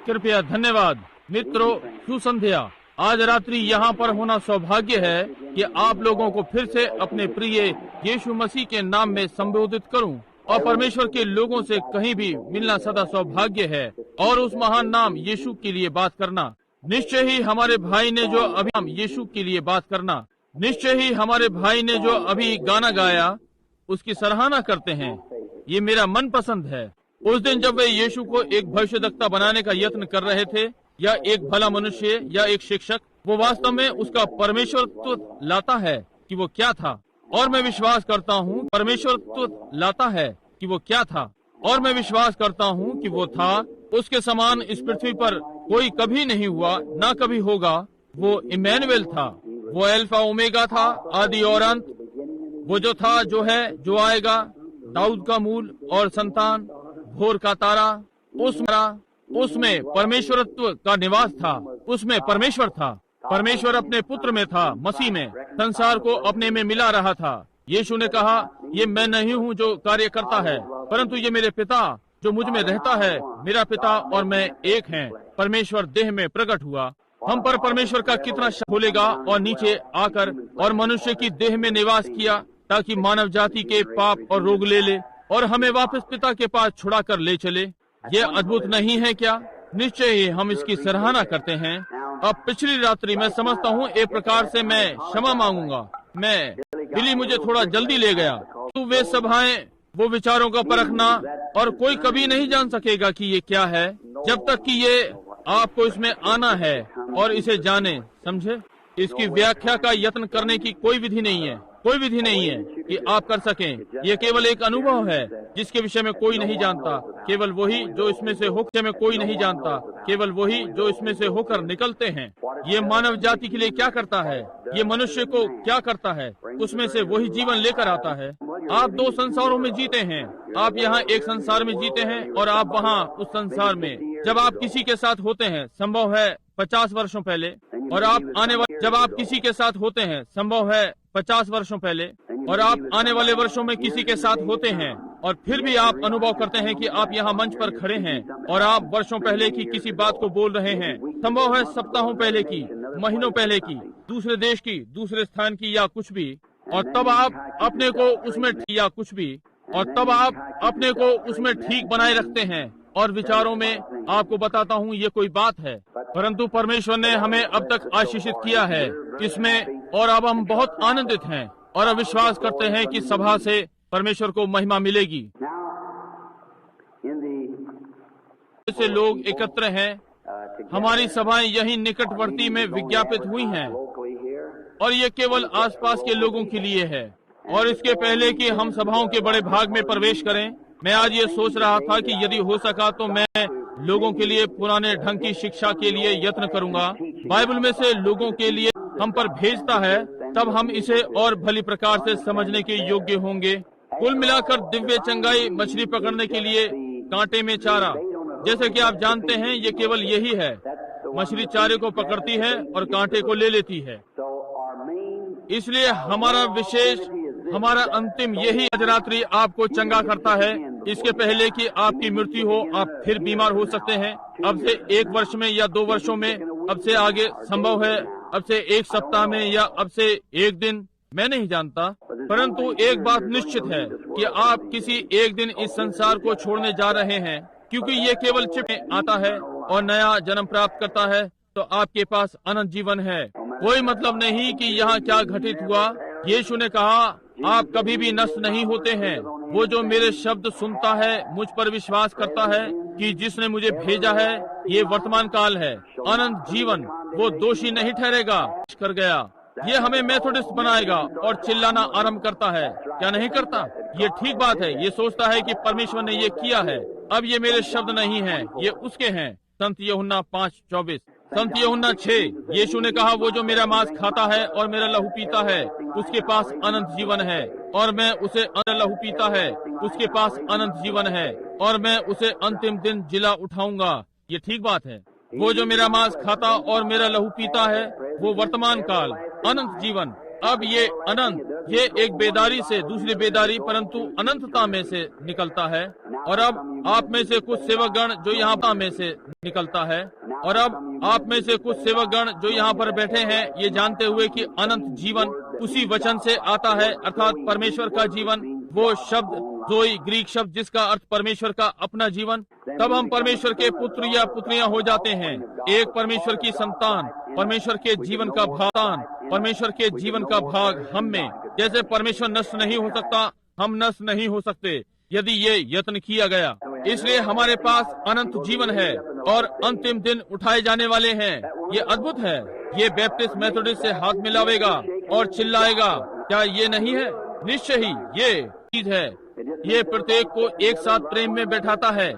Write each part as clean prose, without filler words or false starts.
कृपया धन्यवाद। मित्रों, सुसंध्या। आज रात्रि यहाँ पर होना सौभाग्य है कि आप लोगों को फिर से अपने प्रिय यीशु मसीह के नाम में संबोधित करूं और परमेश्वर के लोगों से कहीं भी मिलना सदा सौभाग्य है और उस महान नाम यीशु के लिए बात करना। निश्चय ही हमारे भाई ने जो अभी यीशु के लिए बात करना, निश्चय ही हमारे भाई ने जो अभी गाना गाया उसकी सराहना करते हैं। ये मेरा मन पसंद है। उस दिन जब वे यीशु को एक भविष्यद्वक्ता बनाने का यत्न कर रहे थे, या एक भला मनुष्य या एक शिक्षक, वो वास्तव में उसका परमेश्वरत्व लाता है कि वो क्या था। और मैं विश्वास करता हूँ परमेश्वरत्व लाता है कि वो क्या था, और मैं विश्वास करता हूँ कि वो था। उसके समान इस पृथ्वी पर कोई कभी नहीं हुआ, ना कभी होगा। वो इमैनुएल था, वो अल्फा ओमेगा था, आदि और अंत, वो जो था, जो है, जो आएगा, दाऊद का मूल और संतान, भोर का तारा। उसमें परमेश्वरत्व का निवास था, उसमें परमेश्वर था। परमेश्वर अपने पुत्र में था, मसीह में संसार को अपने में मिला रहा था। यीशु ने कहा, ये मैं नहीं हूँ जो कार्य करता है, परंतु ये मेरे पिता जो मुझ में रहता है। मेरा पिता और मैं एक हैं। परमेश्वर देह में प्रकट हुआ। हम पर परमेश्वर का कितना खोलेगा और नीचे आकर और मनुष्य की देह में निवास किया, ताकि मानव जाति के पाप और रोग ले और हमें वापस पिता के पास छुड़ा कर ले चले। ये अद्भुत नहीं है क्या? निश्चय ही हम इसकी सराहना करते हैं। अब पिछली रात्रि मैं समझता हूँ एक प्रकार से मैं क्षमा मांगूंगा। बिली मुझे थोड़ा जल्दी ले गया। तो वे सभाएं, वो विचारों का परखना, और कोई कभी नहीं जान सकेगा कि ये क्या है जब तक कि ये आपको इसमें आना है और इसे जाने, समझे। इसकी व्याख्या का यत्न करने की कोई विधि नहीं है, कोई विधि नहीं है कि आप कर सकें। ये केवल एक अनुभव है जिसके विषय में कोई नहीं जानता। केवल वही जो इसमें से होकर में कोई नहीं जानता, केवल वही जो इसमें से होकर निकलते हैं। ये मानव जाति के लिए क्या करता है, ये मनुष्य को क्या करता है, उसमें से वही जीवन लेकर आता है। आप दो संसारों में जीते हैं। आप यहाँ एक संसार में जीते हैं और आप वहाँ उस संसार में। जब आप किसी के साथ होते हैं, संभव है 50 वर्षों पहले, और आप आने वाले, जब आप किसी के साथ होते हैं, संभव है 50 वर्षों पहले, और आप आने वाले वर्षों में किसी के साथ होते हैं, और फिर भी आप अनुभव करते हैं कि आप यहाँ मंच पर खड़े हैं और आप वर्षों पहले की किसी बात को बोल रहे हैं। संभव है सप्ताहों पहले की, महीनों पहले की, दूसरे देश की, दूसरे स्थान की, या कुछ भी। और तब आप अपने को उसमें या कुछ भी, और तब आप अपने को उसमें ठीक बनाए रखते हैं। और विचारों में आपको बताता हूँ ये कोई बात है, परंतु परमेश्वर ने हमें अब तक आशीषित किया है इसमें, और अब हम बहुत आनंदित हैं और अब विश्वास करते हैं कि सभा से परमेश्वर को महिमा मिलेगी। ऐसे लोग एकत्र हैं। हमारी सभाएं यही निकटवर्ती में विज्ञापित हुई हैं, और ये केवल आसपास के लोगों के लिए है। और इसके पहले कि हम सभाओं के बड़े भाग में प्रवेश करें, मैं आज ये सोच रहा था कि यदि हो सका तो मैं लोगों के लिए पुराने ढंग की शिक्षा के लिए यत्न करूंगा। बाइबल में से लोगों के लिए हम पर भेजता है, तब हम इसे और भली प्रकार से समझने के योग्य होंगे। कुल मिलाकर दिव्य चंगाई मछली पकड़ने के लिए कांटे में चारा, जैसे कि आप जानते हैं, ये केवल यही है। मछली चारे को पकड़ती है और कांटे को ले लेती है। इसलिए हमारा अंतिम यही आज रात्रि आपको चंगा करता है। इसके पहले कि आपकी मृत्यु हो, आप फिर बीमार हो सकते हैं। अब से 1 वर्ष में या 2 वर्षों में, अब से आगे संभव है, अब से 1 सप्ताह में, या अब से 1 दिन, मैं नहीं जानता। परंतु एक बात निश्चित है कि आप किसी एक दिन इस संसार को छोड़ने जा रहे हैं, क्योंकि ये केवल चिप में आता है और नया जन्म प्राप्त करता है, तो आपके पास अनंत जीवन है। कोई मतलब नहीं कि यहाँ क्या घटित हुआ। यीशु ने कहा, आप कभी भी नष्ट नहीं होते हैं। वो जो मेरे शब्द सुनता है, मुझ पर विश्वास करता है कि जिसने मुझे भेजा है, ये वर्तमान काल है, अनंत जीवन, वो दोषी नहीं ठहरेगा। कर गया, ये हमें मेथोडिस्ट बनाएगा और चिल्लाना आरंभ करता है, क्या नहीं करता? ये ठीक बात है। ये सोचता है कि परमेश्वर ने ये किया है। अब ये मेरे शब्द नहीं हैं, ये उसके हैं। संत यूहन्ना 5:24। संत यूहन्ना 6, यीशु ने कहा, वो जो मेरा मांस खाता है और मेरा लहू पीता है, उसके पास अनंत जीवन है, और मैं उसे लहू पीता है, उसके पास अनंत जीवन है, और मैं उसे अंतिम दिन जिला उठाऊंगा। ये ठीक बात है। वो जो मेरा मांस खाता और मेरा लहू पीता है, वो वर्तमान काल, अनंत जीवन, अब ये अनंत, ये एक बेदारी से दूसरी बेदारी परंतु अनंतता में से निकलता है। और अब आप में से कुछ सेवकगण जो यहाँ में से निकलता है, और अब आप में से कुछ सेवकगण जो यहाँ पर बैठे हैं, ये जानते हुए कि अनंत जीवन उसी वचन से आता है, अर्थात परमेश्वर का जीवन, वो शब्द जोई, ग्रीक शब्द जिसका अर्थ परमेश्वर का अपना जीवन, तब हम परमेश्वर के पुत्र या पुत्रियां हो जाते हैं, एक परमेश्वर की संतान, परमेश्वर के जीवन का भाग, परमेश्वर के जीवन का भाग हम में। जैसे परमेश्वर नष्ट नहीं हो सकता, हम नष्ट नहीं हो सकते यदि ये यत्न किया गया। इसलिए हमारे पास अनंत जीवन है और अंतिम दिन उठाए जाने वाले हैं। ये अद्भुत है। ये बैप्टिस्ट मेथोडिस्ट से हाथ मिलावेगा और चिल्लाएगा, क्या ये नहीं है? निश्चय ही ये चीज है। ये प्रत्येक को एक साथ प्रेम में बैठाता है,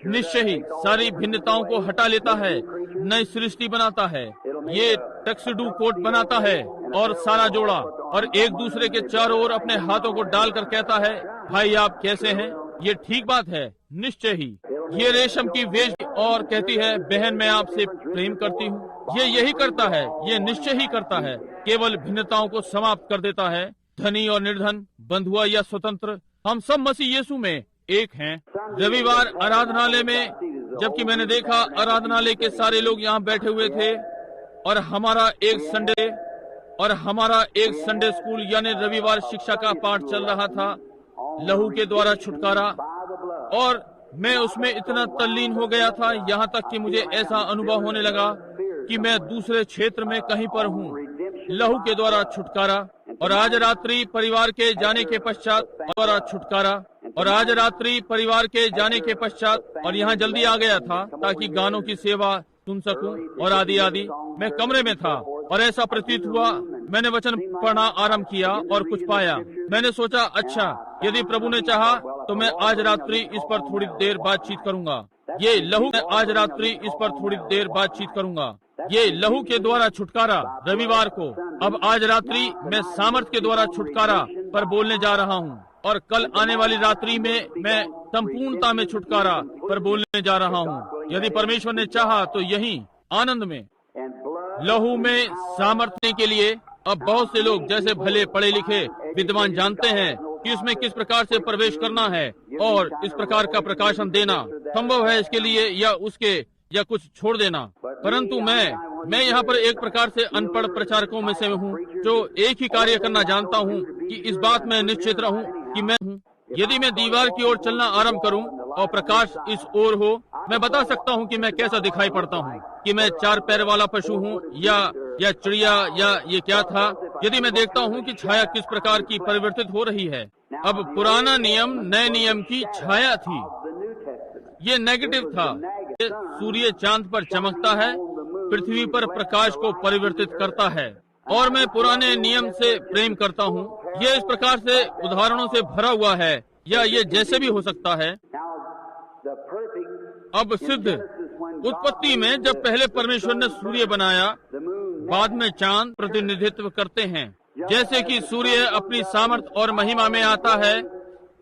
निश्चय ही सारी भिन्नताओं को हटा लेता है, नई सृष्टि बनाता है। ये टक्सडू कोट बनाता है और सारा जोड़ा, और एक दूसरे के चारों ओर अपने हाथों को डालकर कहता है, भाई आप कैसे हैं? ये ठीक बात है, निश्चय ही। ये रेशम की वेश और कहती है, बहन मैं आपसे प्रेम करती हूँ। ये यही करता है, ये निश्चय ही करता है। केवल भिन्नताओं को समाप्त कर देता है। धनी और निर्धन, बंधुआ या स्वतंत्र, हम सब मसीह यीशु में एक हैं। रविवार आराधनालय में, जबकि मैंने देखा आराधनालय के सारे लोग यहाँ बैठे हुए थे, और हमारा एक संडे स्कूल यानी रविवार शिक्षा का पाठ चल रहा था, लहू के द्वारा छुटकारा, और मैं उसमें इतना तल्लीन हो गया था, यहाँ तक कि मुझे ऐसा अनुभव होने लगा कि मैं दूसरे क्षेत्र में कहीं पर हूँ। लहू के द्वारा छुटकारा, और आज रात्रि परिवार के जाने के पश्चात द्वारा छुटकारा, और आज रात्रि परिवार के जाने के पश्चात, और यहाँ जल्दी आ गया था ताकि गानों की सेवा सुन सकूं और आदि आदि। मैं कमरे में था और ऐसा प्रतीत हुआ, मैंने वचन पढ़ना आरंभ किया और कुछ पाया। मैंने सोचा, अच्छा यदि प्रभु ने चाहा तो मैं आज रात्रि इस पर थोड़ी देर बातचीत करूंगा। ये लहू, मैं आज रात्रि इस पर थोड़ी देर बातचीत करूंगा। ये लहू के द्वारा छुटकारा रविवार को। अब आज रात्रि मैं सामर्थ के द्वारा छुटकारा पर बोलने जा रहा हूँ, और कल आने वाली रात्रि में मैं संपूर्णता में छुटकारा पर बोलने जा रहा हूँ, यदि परमेश्वर ने चाहा तो। यही आनंद में लहू में सामर्थ्य के लिए अब बहुत से लोग, जैसे भले पढ़े लिखे विद्वान, जानते हैं कि उसमें किस प्रकार से प्रवेश करना है और इस प्रकार का प्रकाशन देना संभव है इसके लिए, या उसके या कुछ छोड़ देना। परंतु मैं यहाँ पर एक प्रकार से अनपढ़ प्रचारकों में से हूँ, जो एक ही कार्य करना जानता हूँ कि इस बात में निश्चित रहूँ कि मैं हूँ। यदि मैं दीवार की ओर चलना आरंभ करूं और प्रकाश इस ओर हो, मैं बता सकता हूं कि मैं कैसा दिखाई पड़ता हूं, कि मैं 4 पैर वाला पशु हूं या चिड़िया या ये क्या था। यदि मैं देखता हूं कि छाया किस प्रकार की परिवर्तित हो रही है। अब पुराना नियम नए नियम की छाया थी, ये नेगेटिव था। सूर्य चांद पर चमकता है, पृथ्वी पर प्रकाश को परिवर्तित करता है, और मैं पुराने नियम से प्रेम करता हूँ। ये इस प्रकार से उदाहरणों से भरा हुआ है, या ये जैसे भी हो सकता है। अब सिद्ध उत्पत्ति में जब पहले परमेश्वर ने सूर्य बनाया, बाद में चांद प्रतिनिधित्व करते हैं। जैसे कि सूर्य अपनी सामर्थ और महिमा में आता है,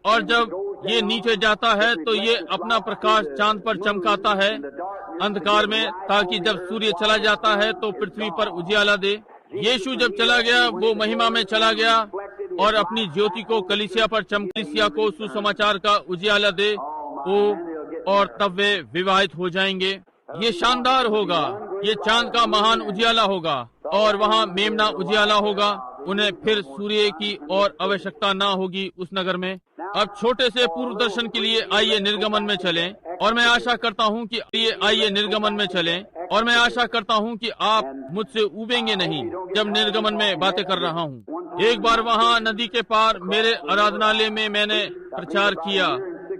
और जब ये नीचे जाता है तो ये अपना प्रकाश चांद पर चमकाता है अंधकार में, ताकि जब सूर्य चला जाता है तो पृथ्वी पर उजियाला दे। यीशु जब चला गया, वो महिमा में चला गया और अपनी ज्योति को कलीसिया पर कलीसिया को सुसमाचार का उजियाला दे, और तब वे विवाहित हो जाएंगे। ये शानदार होगा, ये चांद का महान उजियाला होगा, और वहाँ मेमना उजियाला होगा। उन्हें फिर सूर्य की और आवश्यकता ना होगी उस नगर में। अब छोटे से पूर्व दर्शन के लिए आइए निर्गमन में चलें, और मैं आशा करता हूँ कि आइए निर्गमन में चलें, और मैं आशा करता हूँ कि आप मुझसे उबेंगे नहीं जब निर्गमन में बातें कर रहा हूँ। एक बार वहाँ नदी के पार मेरे आराधनालय में मैंने प्रचार किया।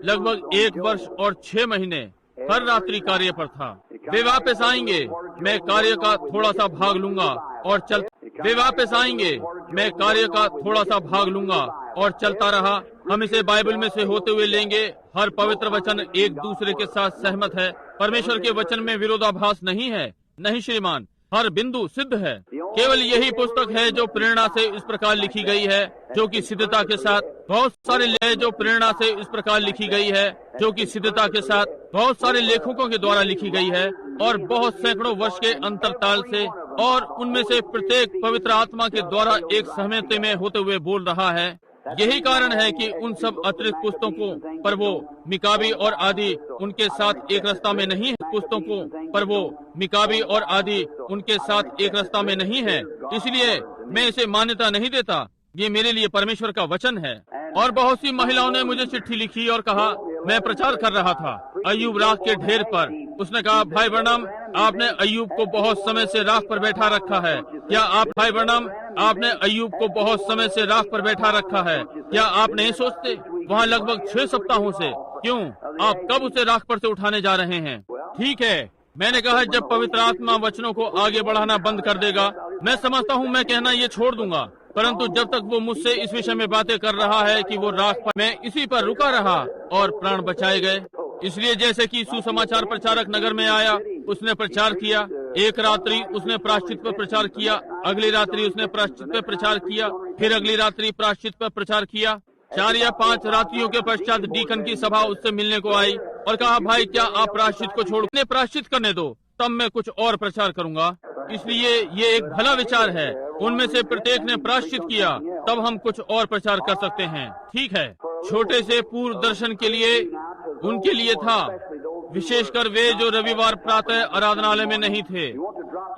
लगभग 1 वर्ष और 6 महीने हर रात्रि कार्य पर था। वे वापस आएंगे, मैं कार्य का थोड़ा सा भाग लूंगा और वे वापस आएंगे, मैं कार्य का थोड़ा सा भाग लूंगा और चलता रहा। हम इसे बाइबल में से होते हुए लेंगे। हर पवित्र वचन एक दूसरे के साथ सहमत है। परमेश्वर के वचन में विरोधाभास नहीं है, नहीं श्रीमान, हर बिंदु सिद्ध है। केवल यही पुस्तक है जो प्रेरणा से इस प्रकार लिखी गई है, जो कि सिद्धता के साथ बहुत सारे जो प्रेरणा से इस प्रकार लिखी गई है, जो कि सिद्धता के साथ बहुत सारे लेखकों के द्वारा लिखी गई है, और बहुत सैकड़ों वर्ष के अंतरताल से और उनमें से प्रत्येक पवित्र आत्मा के द्वारा एक सहमति में होते हुए बोल रहा है। यही कारण है कि उन सब अतिरिक्त पुस्तकों पर वो मिकाबी और आदि उनके साथ एक रास्ता में नहीं है। पुस्तकों पर वो मिकाबी और आदि उनके साथ एक रास्ता में नहीं है, इसलिए मैं इसे मान्यता नहीं देता। ये मेरे लिए परमेश्वर का वचन है। और बहुत सी महिलाओं ने मुझे चिट्ठी लिखी और कहा, मैं प्रचार कर रहा था अय्यूब राख के ढेर पर। उसने कहा, भाई ब्रनम, आपने अय्यूब को बहुत समय से राख पर बैठा रखा है। क्या आप, भाई ब्रनम, आपने अय्यूब को बहुत समय से राख पर बैठा रखा है। क्या आप नहीं सोचते वहाँ लगभग 6 सप्ताहों से, क्यों आप कब उसे राख पर से उठाने जा रहे हैं? ठीक है, मैंने कहा, जब पवित्र आत्मा वचनों को आगे बढ़ाना बंद कर देगा, मैं समझता हूँ मैं कहना ये छोड़ दूंगा। परंतु जब तक वो मुझसे इस विषय में बातें कर रहा है कि वो राख पर, मैं इसी पर रुका रहा और प्राण बचाए गए। इसलिए जैसे कि सुसमाचार प्रचारक नगर में आया, उसने प्रचार किया। एक रात्रि उसने प्रायश्चित पर प्रचार किया, अगली रात्रि उसने प्रायश्चित पर प्रचार किया, फिर अगली रात्रि प्रायश्चित पर प्रचार किया। 4 या 5 रात्रियों के पश्चात डीकन की सभा उससे मिलने को आई और कहा, भाई क्या आप प्रायश्चित को छोड़, उन्हें प्रायश्चित करने दो, तब मैं कुछ और प्रचार करूंगा। इसलिए ये एक भला विचार है। उनमें से प्रत्येक ने प्रायश्चित किया, तब हम कुछ और प्रचार कर सकते हैं। ठीक है, छोटे से पूर्व दर्शन के लिए उनके लिए था, विशेषकर वे जो रविवार प्रातः आराधनालय में नहीं थे।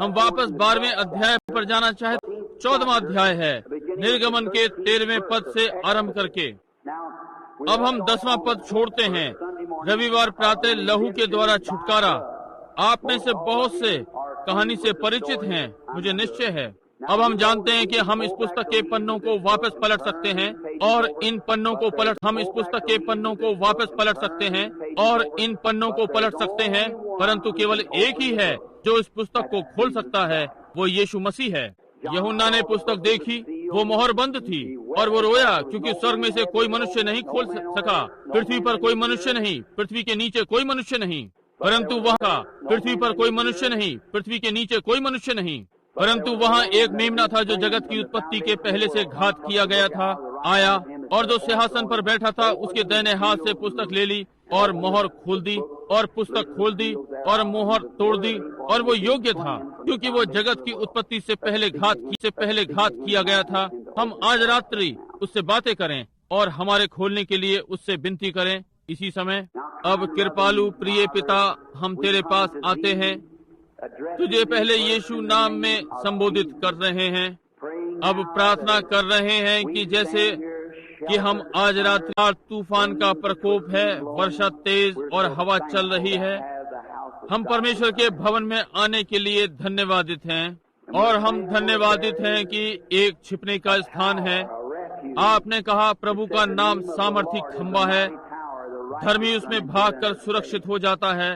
हम वापस 12वें अध्याय पर जाना चाहते। 14वां अध्याय है, निर्गमन के 13वें पद से आरंभ करके। अब हम 10वां पद छोड़ते हैं। रविवार प्रातः लहू के द्वारा छुटकारा। आप में से बहुत से कहानी से परिचित हैं, मुझे निश्चय है। अब हम जानते हैं कि हम इस पुस्तक के पन्नों को वापस पलट सकते हैं और इन पन्नों को पलट, हम इस पुस्तक के पन्नों को वापस पलट सकते हैं और इन पन्नों को पलट सकते हैं, परंतु केवल एक ही है जो इस पुस्तक को खोल सकता है, वो यीशु मसीह है। यूहन्ना ने पुस्तक देखी, वो मोहर बंद थी और वो रोया, क्योंकि स्वर्ग में से कोई मनुष्य नहीं खोल सका, पृथ्वी पर कोई मनुष्य नहीं, पृथ्वी के नीचे कोई मनुष्य नहीं, परंतु वहाँ पृथ्वी पर कोई मनुष्य नहीं, पृथ्वी के नीचे कोई मनुष्य नहीं, परंतु वहाँ एक मेमना था जो जगत की उत्पत्ति के पहले से घात किया गया था, आया और जो सिंहासन पर बैठा था उसके दाहिने हाथ से पुस्तक ले ली और मोहर खोल दी और पुस्तक खोल दी और मोहर तोड़ दी। और वो योग्य था क्योंकि वो जगत की उत्पत्ति से पहले घात किया गया था। हम आज रात्रि उससे बातें करें और हमारे खोलने के लिए उससे विनती करें इसी समय। अब कृपालु प्रिय पिता, हम तेरे पास आते हैं, तुझे पहले यीशु नाम में संबोधित कर रहे हैं। अब प्रार्थना कर रहे हैं कि जैसे कि हम आज रात तूफान का प्रकोप है, वर्षा तेज और हवा चल रही है, हम परमेश्वर के भवन में आने के लिए धन्यवादित हैं। और हम धन्यवादित हैं कि एक छिपने का स्थान है। आपने कहा प्रभु का नाम सामर्थी खंबा है, धर्मी उसमें भागकर सुरक्षित हो जाता है,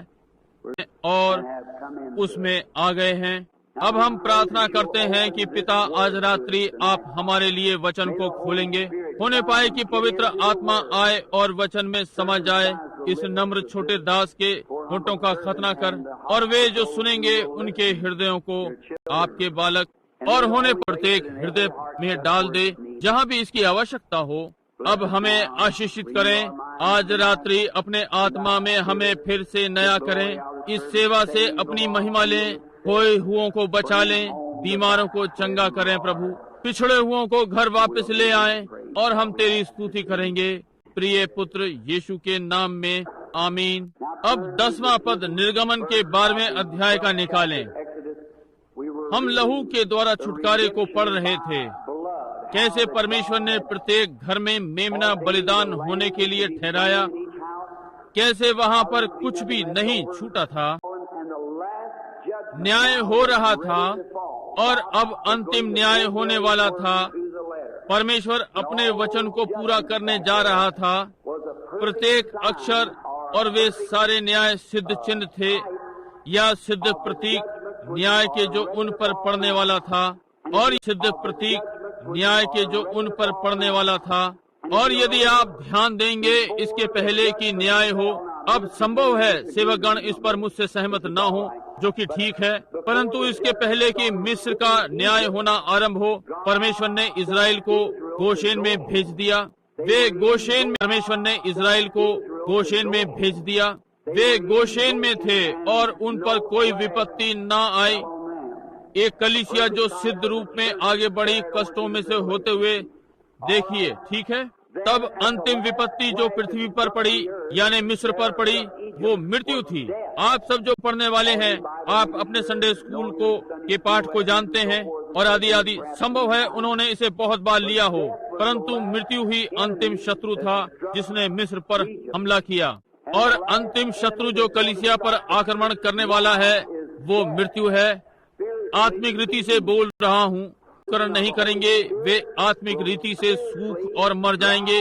और उसमें आ गए हैं। अब हम प्रार्थना करते हैं कि पिता, आज रात्रि आप हमारे लिए वचन को खोलेंगे। होने पाए कि पवित्र आत्मा आए और वचन में समा जाए। इस नम्र छोटे दास के होठों का खतना कर, और वे जो सुनेंगे उनके हृदयों को आपके बालक और होने प्रत्येक हृदय में डाल दे जहाँ भी इसकी आवश्यकता हो। अब हमें आशीषित करें, आज रात्रि अपने आत्मा में हमें फिर से नया करें। इस सेवा से अपनी महिमा लें, खोए हुओं को बचा लें, बीमारों को चंगा करें प्रभु, पिछड़े हुओं को घर वापस ले आएं, और हम तेरी स्तुति करेंगे प्रिय पुत्र यीशु के नाम में, आमीन। अब 10वां पद निर्गमन के 12वें अध्याय का निकालें। हम लहू के द्वारा छुटकारे को पढ़ रहे थे, कैसे परमेश्वर ने प्रत्येक घर में मेमना बलिदान होने के लिए ठहराया, कैसे वहाँ पर कुछ भी नहीं छूटा था, न्याय हो रहा था और अब अंतिम न्याय होने वाला था। परमेश्वर अपने वचन को पूरा करने जा रहा था, प्रत्येक अक्षर, और वे सारे न्याय सिद्ध चिन्ह थे या सिद्ध प्रतीक न्याय के जो उन पर पड़ने वाला था, और सिद्ध प्रतीक न्याय के जो उन पर पड़ने वाला था। और यदि आप ध्यान देंगे, इसके पहले कि न्याय हो, अब संभव है सेवकगण इस पर मुझसे सहमत न हो, जो कि ठीक है, परंतु इसके पहले कि मिस्र का न्याय होना आरंभ हो, परमेश्वर ने इजराइल को गोशेन में भेज दिया। वे गोशेन में, परमेश्वर ने इजराइल को गोशेन में भेज दिया। वे गोशेन में थे और उन पर कोई विपत्ति न आई। एक कलीसिया जो सिद्ध रूप में आगे बढ़ी कष्टों में से होते हुए। देखिए, ठीक है। तब अंतिम विपत्ति जो पृथ्वी पर पड़ी, यानी मिस्र पर पड़ी, वो मृत्यु थी। आप सब जो पढ़ने वाले हैं, आप अपने संडे स्कूल के पाठ को जानते हैं और आदि आदि। संभव है उन्होंने इसे बहुत बार लिया हो, परंतु मृत्यु ही अंतिम शत्रु था जिसने मिस्र पर हमला किया। और अंतिम शत्रु जो कलीसिया पर आक्रमण करने वाला है वो मृत्यु है। आत्मिक रीति से बोल रहा हूँ, करण नहीं करेंगे, वे आत्मिक रीति से सूख और मर जाएंगे।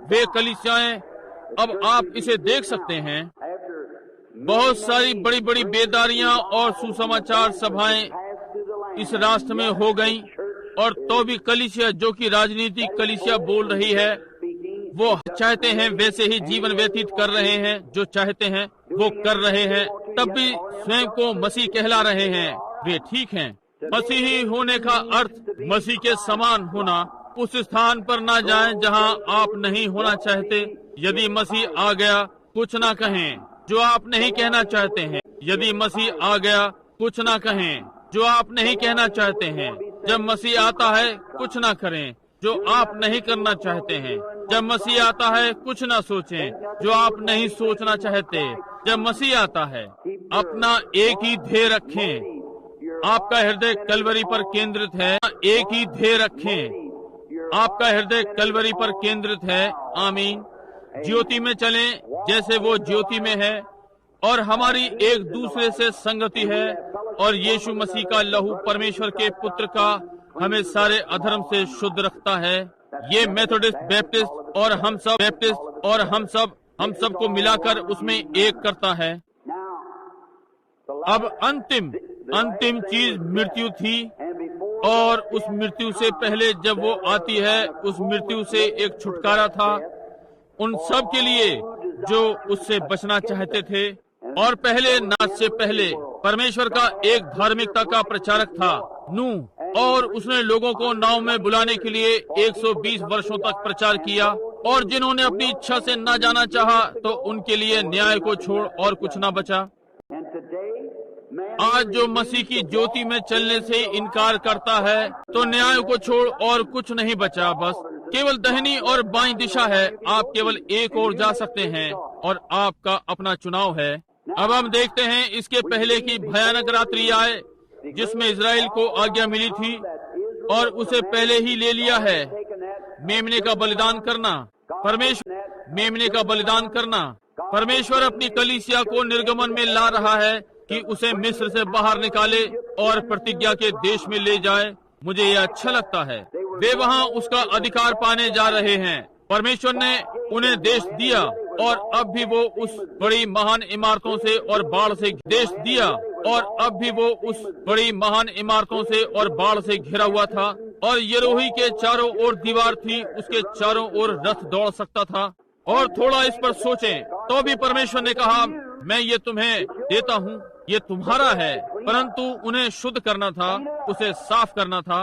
वे कलीसियाएं, अब आप इसे देख सकते हैं, बहुत सारी बड़ी बड़ी बेदारियां और सुसमाचार सभाएं इस राष्ट्र में हो गईं, और तो भी कलीसिया जो कि राजनीतिक कलीसिया बोल रही है, वो चाहते हैं वैसे ही जीवन व्यतीत कर रहे हैं, जो चाहते हैं वो कर रहे हैं, तब भी स्वयं को मसीह कहला रहे हैं। वे ठीक हैं। मसीही होने का अर्थ मसीह के समान होना। उस स्थान पर ना जाएं जहां आप नहीं होना चाहते। यदि मसीह आ गया, कुछ ना कहें जो आप नहीं कहना चाहते हैं। यदि मसीह आ गया, कुछ ना कहें जो आप नहीं कहना चाहते हैं। जब मसीह आता है, कुछ ना करें जो आप नहीं करना चाहते हैं। जब मसीह आता है, कुछ ना सोचें जो आप नहीं सोचना चाहते। जब मसीह आता है, अपना एक ही ध्येय रखें। आपका हृदय कलवरी पर केंद्रित है। एक ही ध्येय रखें। आपका हृदय कलवरी पर केंद्रित है। आमीन। ज्योति में चलें जैसे वो ज्योति में है, और हमारी एक दूसरे से संगति है, और यीशु मसीह का लहू परमेश्वर के पुत्र का हमें सारे अधर्म से शुद्ध रखता है। ये मेथोडिस्ट, बैप्टिस्ट और हम सब बैप्टिस्ट और हम सब को मिलाकर उसमें एक करता है। अब अंतिम चीज मृत्यु थी, और उस मृत्यु से पहले जब वो आती है, उस मृत्यु से एक छुटकारा था उन सब के लिए जो उससे बचना चाहते थे। और पहले नाच से पहले परमेश्वर का एक धार्मिकता का प्रचारक था, नूह, और उसने लोगों को नाव में बुलाने के लिए 120 वर्षों तक प्रचार किया। और जिन्होंने अपनी इच्छा से न जाना चाहा, तो उनके लिए न्याय को छोड़ और कुछ न बचा। आज जो मसीह की ज्योति में चलने से इनकार करता है, तो न्याय को छोड़ और कुछ नहीं बचा। बस केवल दाहिनी और बाईं दिशा है। आप केवल एक ओर जा सकते हैं, और आपका अपना चुनाव है। अब हम देखते हैं इसके पहले की भयानक रात्रि आए जिसमें इजराइल को आज्ञा मिली थी, और उसे पहले ही ले लिया है। मेमने का बलिदान करना, मेमने का बलिदान करना। परमेश्वर अपनी कलीसिया को निर्गमन में ला रहा है कि उसे मिस्र से बाहर निकाले और प्रतिज्ञा के देश में ले जाए। मुझे यह अच्छा लगता है। वे वहाँ उसका अधिकार पाने जा रहे हैं। परमेश्वर ने उन्हें देश दिया, और अब भी वो उस बड़ी महान इमारतों से और बाढ़ से देश दिया, और अब भी वो उस बड़ी महान इमारतों से और बाढ़ से घिरा हुआ था। और यरोही के चारों ओर दीवार थी, उसके चारों ओर रथ दौड़ सकता था। और थोड़ा इस पर सोचें, तो भी परमेश्वर ने कहा, मैं ये तुम्हें देता हूँ, ये तुम्हारा है। परंतु उन्हें शुद्ध करना था, उसे साफ करना था,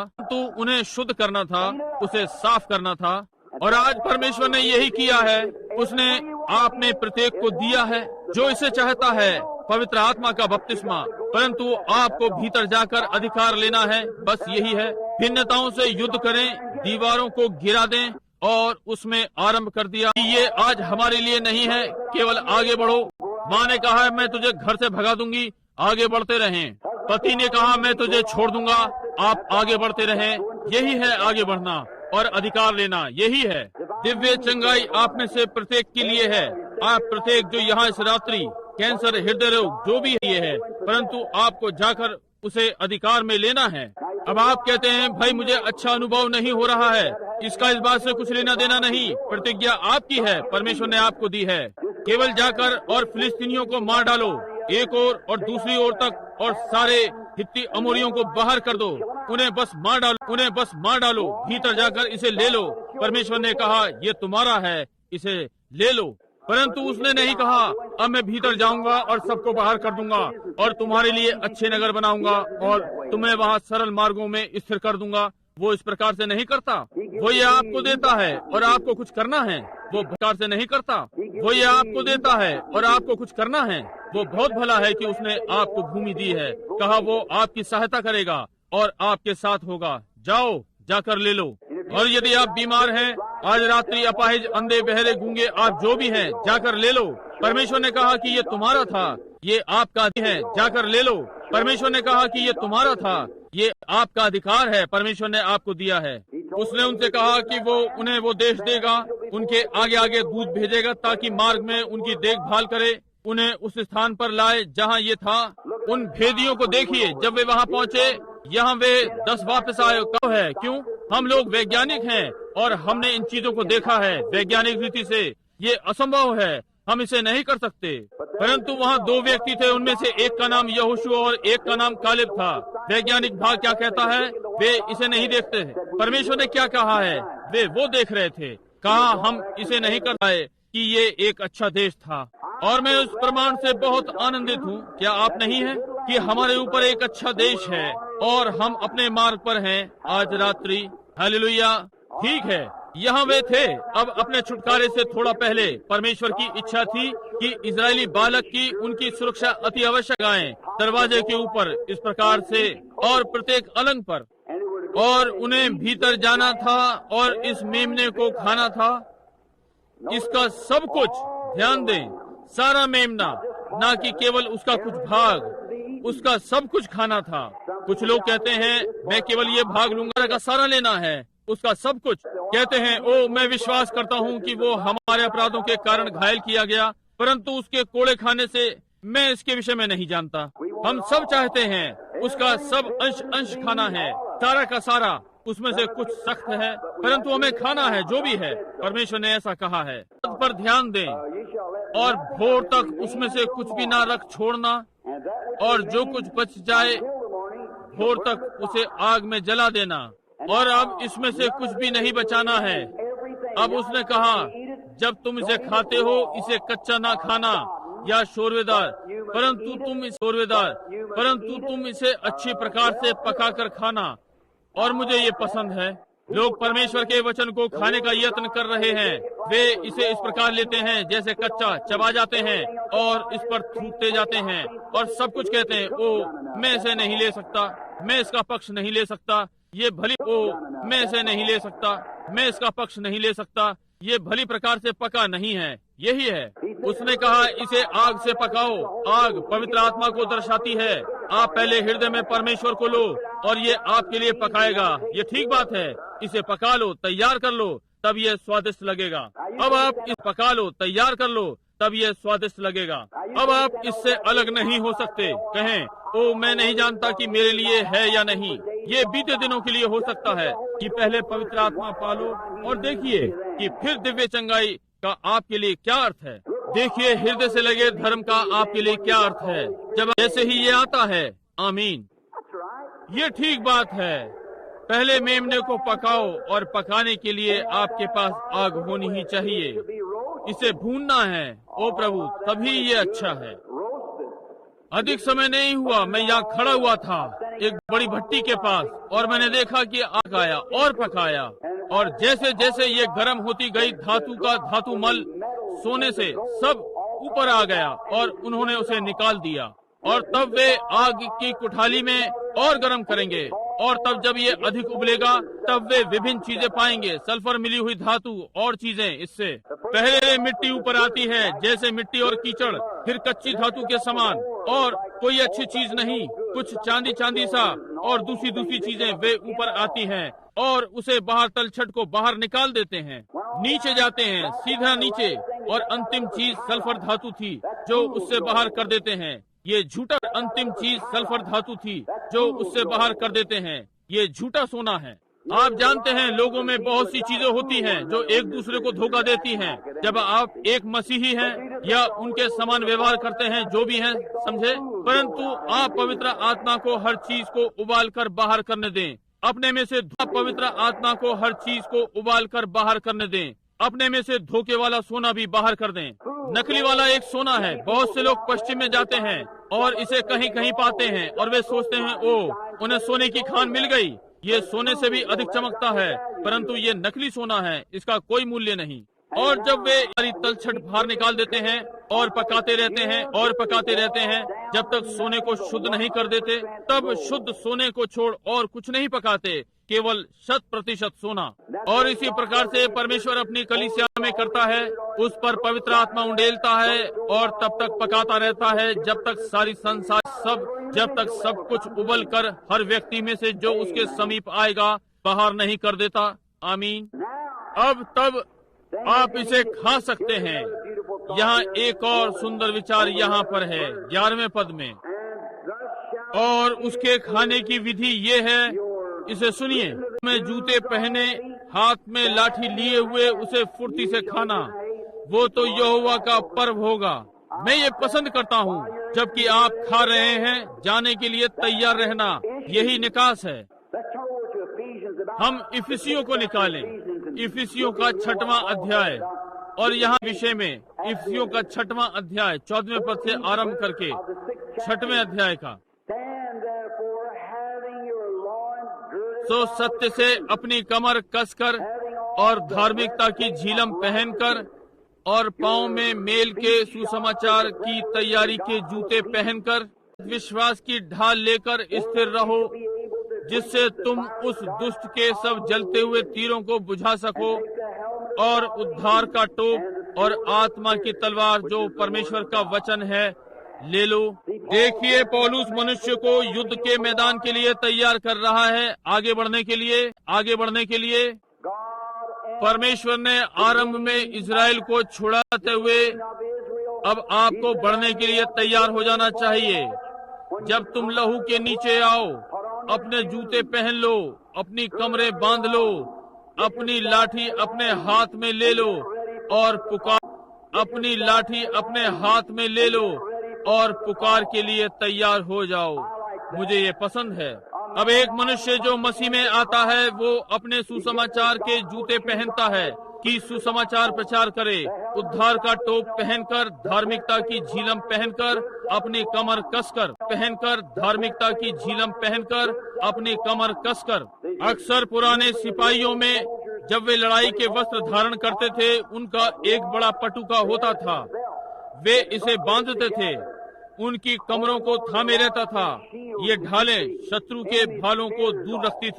उसे साफ करना था। और आज परमेश्वर ने यही किया है। उसने आप में प्रत्येक को दिया है जो इसे चाहता है, पवित्र आत्मा का बपतिस्मा। परंतु आपको भीतर जाकर अधिकार लेना है। बस यही है। भिन्नताओं से युद्ध करें, दीवारों को गिरा दें, और उसमें आरंभ कर दिया। ये आज हमारे लिए नहीं है। केवल आगे बढ़ो। माँ ने कहा, मैं तुझे घर से भगा दूंगी, आगे बढ़ते रहें। पति ने कहा, मैं तुझे छोड़ दूंगा, आप आगे बढ़ते रहें। यही है आगे बढ़ना और अधिकार लेना, यही है। दिव्य चंगाई आप में से प्रत्येक के लिए है। आप प्रत्येक जो यहाँ इस रात्रि कैंसर, हृदय रोग, जो भी है, परंतु आपको जाकर उसे अधिकार में लेना है। अब आप कहते हैं, भाई मुझे अच्छा अनुभव नहीं हो रहा है। इसका इस बात से कुछ लेना देना नहीं। प्रतिज्ञा आपकी है, परमेश्वर ने आपको दी है। केवल जाकर और फिलिस्तीनियों को मार डालो, एक ओर और दूसरी ओर तक, और सारे हित्ती अमोरियों को बाहर कर दो। उन्हें बस मार डालो। भीतर जाकर इसे ले लो। परमेश्वर ने कहा, ये तुम्हारा है, इसे ले लो। परंतु उसने नहीं कहा, अब मैं भीतर जाऊंगा और सबको बाहर कर दूंगा, और तुम्हारे लिए अच्छे नगर बनाऊंगा, और तुम्हें वहाँ सरल मार्गों में स्थिर कर दूंगा। वो इस प्रकार से नहीं करता। वो ये आपको देता है, और आपको कुछ करना है। वो प्रकार से नहीं करता। वो ये आपको देता है और आपको कुछ करना है। वो बहुत भला है कि उसने आपको भूमि दी है। कहा वो आपकी सहायता करेगा और आपके साथ होगा। जाओ, जाकर ले लो। और यदि आप बीमार हैं, आज रात्रि अपाहिज, अंधे, बहरे, गूंगे, आप जो भी हैं, जाकर ले लो। परमेश्वर ने कहा कि ये तुम्हारा था, ये आपका है, जाकर ले लो। परमेश्वर ने कहा कि ये तुम्हारा था, ये आपका अधिकार है, परमेश्वर ने आपको दिया है। उसने उनसे कहा कि वो उन्हें वो देश देगा, उनके आगे आगे दूत भेजेगा ताकि मार्ग में उनकी देखभाल करे, उन्हें उस स्थान पर लाए जहाँ ये था। उन भेदियों को देखिए, जब वे वहाँ पहुँचे, यहाँ वे 10 वापस आए। कब है? क्यों? हम लोग वैज्ञानिक हैं और हमने इन चीजों को देखा है वैज्ञानिक रीति से। ये असंभव है, हम इसे नहीं कर सकते। परंतु वहाँ 2 व्यक्ति थे, उनमें से एक का नाम यहोशू और एक का नाम कालेब था। वैज्ञानिक भाग क्या कहता है? वे इसे नहीं देखते हैं। परमेश्वर ने क्या कहा है? वे वो देख रहे थे। कहा हम इसे नहीं कर पाए कि ये एक अच्छा देश था। और मैं उस प्रमाण से बहुत आनंदित हूँ। क्या आप नहीं हैं कि हमारे ऊपर एक अच्छा देश है और हम अपने मार्ग पर हैं आज रात्रि। हालेलुया। ठीक है, यहाँ वे थे। अब अपने छुटकारे से थोड़ा पहले परमेश्वर की इच्छा थी कि इजरायली बालक की उनकी सुरक्षा अति आवश्यक आए, दरवाजे के ऊपर इस प्रकार से और प्रत्येक अलंग पर, और उन्हें भीतर जाना था और इस मेमने को खाना था। इसका सब कुछ, ध्यान दें, सारा मेमना, ना कि केवल उसका कुछ भाग, उसका सब कुछ खाना था। कुछ लोग कहते हैं मैं केवल ये भाग लूंगा, का सारा लेना है, उसका सब कुछ। कहते हैं ओ मैं विश्वास करता हूँ कि वो हमारे अपराधों के कारण घायल किया गया, परंतु उसके कोड़े खाने से मैं इसके विषय में नहीं जानता। हम सब चाहते हैं उसका सब अंश खाना है, सारा का सारा। उसमें से कुछ सख्त है, परंतु हमें खाना है जो भी है। परमेश्वर ने ऐसा कहा है। पर ध्यान दें, और भोर तक उसमें से कुछ भी ना रख छोड़ना, और जो कुछ बच जाए भोर तक उसे आग में जला देना। और अब इसमें से कुछ भी नहीं बचाना है। अब उसने कहा जब तुम इसे खाते हो, इसे कच्चा ना खाना या शोरवेदार, परंतु तुम इसे अच्छी प्रकार से पकाकर खाना। और मुझे ये पसंद है, लोग परमेश्वर के वचन को खाने का यत्न कर रहे हैं। वे इसे इस प्रकार लेते हैं जैसे कच्चा, चबा जाते हैं और इस पर थूकते जाते हैं और सब कुछ कहते हैं ओ मैं इसे नहीं ले सकता, मैं इसका पक्ष नहीं ले सकता, ये भली, ओ मैं इसे नहीं ले सकता, मैं इसका पक्ष नहीं ले सकता, ये भली प्रकार से पका नहीं है। यही है, उसने कहा इसे आग से पकाओ। आग पवित्र आत्मा को दर्शाती है। आप पहले हृदय में परमेश्वर को लो और ये आपके लिए पकाएगा। ये ठीक बात है, इसे पका लो, तैयार कर लो, तब ये स्वादिष्ट लगेगा। अब आप इस पका लो, तैयार कर लो, तब ये स्वादिष्ट लगेगा। अब आप इससे अलग नहीं हो सकते। कहें ओ मैं नहीं जानता कि मेरे लिए है या नहीं। ये बीते दिनों के लिए हो सकता है कि पहले पवित्र आत्मा पालो और देखिए कि फिर दिव्य चंगाई का आपके लिए क्या अर्थ है। देखिए हृदय से लगे धर्म का आपके लिए क्या अर्थ है जब जैसे ही ये आता है। आमीन, ये ठीक बात है। पहले मेमने को पकाओ और पकाने के लिए आपके पास आग होनी ही चाहिए। इसे भूनना है। ओ प्रभु, तभी ये अच्छा है। अधिक समय नहीं हुआ, मैं यहाँ खड़ा हुआ था एक बड़ी भट्टी के पास और मैंने देखा कि आग आया और पकाया, और जैसे जैसे ये गर्म होती गई धातु का धातु मल सोने से सब ऊपर आ गया और उन्होंने उसे निकाल दिया। और तब वे आग की कुठाली में और गर्म करेंगे, और तब जब ये अधिक उबलेगा तब वे विभिन्न चीजें पाएंगे, सल्फर मिली हुई धातु और चीजें। इससे पहले मिट्टी ऊपर आती है जैसे मिट्टी और कीचड़, फिर कच्ची धातु के समान, और कोई अच्छी चीज नहीं, कुछ चांदी चांदी सा, और दूसरी चीजें वे ऊपर आती हैं और उसे बाहर तलछट को बाहर निकाल देते हैं। नीचे जाते हैं, सीधा नीचे, और अंतिम चीज सल्फर धातु थी जो उससे बाहर कर देते हैं। ये झूठा अंतिम चीज सल्फर धातु थी जो उससे बाहर कर देते हैं। ये झूठा सोना है। आप जानते हैं लोगों में बहुत सी चीजें होती हैं जो एक दूसरे को धोखा देती हैं। जब आप एक मसीही हैं या उनके समान व्यवहार करते हैं, जो भी हैं, समझे, परंतु आप पवित्र आत्मा को हर चीज को उबाल कर बाहर करने दें। अपने में से पवित्र आत्मा को हर चीज को उबाल कर बाहर करने दें। अपने में से धोखे वाला सोना भी बाहर कर दें। नकली वाला एक सोना है। बहुत से लोग पश्चिम में जाते हैं और इसे कहीं कहीं पाते हैं और वे सोचते हैं ओ उन्हें सोने की खान मिल गई। ये सोने से भी अधिक चमकता है, परंतु ये नकली सोना है, इसका कोई मूल्य नहीं। और जब वे सारी तलछट बाहर निकाल देते हैं और पकाते रहते हैं और पकाते रहते हैं जब तक सोने को शुद्ध नहीं कर देते, तब शुद्ध सोने को छोड़ और कुछ नहीं पकाते, केवल 100% सोना। और इसी प्रकार से परमेश्वर अपनी कलीसिया में करता है, उस पर पवित्र आत्मा उंडेलता है और तब तक पकाता रहता है जब तक सारी संसार जब तक सब कुछ उबल कर हर व्यक्ति में से जो उसके समीप आएगा बाहर नहीं कर देता। आमीन। अब तब आप इसे खा सकते हैं। यहाँ एक और सुंदर विचार यहाँ पर है 11वें पद में, और उसके खाने की विधि ये है, इसे सुनिए, में जूते पहने हाथ में लाठी लिए हुए उसे फुर्ती से खाना, वो तो यहोवा का पर्व होगा। मैं ये पसंद करता हूँ जबकि आप खा रहे हैं जाने के लिए तैयार रहना, यही निकास है। हम इफिसियों को निकालें, इफिसियों का 6वां अध्याय, और यहाँ विषय में इफिसियों का 6वां अध्याय 14वें पद से आरंभ करके 6वें अध्याय का। सो सत्य से अपनी कमर कसकर और धार्मिकता की झिलम पहनकर और पांव में मेल के सुसमाचार की तैयारी के जूते पहनकर विश्वास की ढाल लेकर स्थिर रहो, जिससे तुम उस दुष्ट के सब जलते हुए तीरों को बुझा सको, और उद्धार का टोप और आत्मा की तलवार जो परमेश्वर का वचन है ले लो। देखिए, पौलुस मनुष्य को युद्ध के मैदान के लिए तैयार कर रहा है, आगे बढ़ने के लिए। परमेश्वर ने आरंभ में इजराइल को छुड़ाते हुए अब आपको बढ़ने के लिए तैयार हो जाना चाहिए। जब तुम लहू के नीचे आओ, अपने जूते पहन लो, अपनी कमरें बांध लो, अपनी लाठी अपने हाथ में ले लो और पुकार के लिए तैयार हो जाओ। मुझे ये पसंद है। अब एक मनुष्य जो मसीह में आता है वो अपने सुसमाचार के जूते पहनता है कि सुसमाचार प्रचार करे, उद्धार का टोप पहनकर, धार्मिकता की झिलम पहनकर, अपनी कमर कसकर। अक्सर पुराने सिपाहियों में जब वे लड़ाई के वस्त्र धारण करते थे, उनका एक बड़ा पटुका होता था, वे इसे बांधते थे, उनकी कमरों को थामे रहता था। ये ढालें शत्रु के भालों को दूर रखती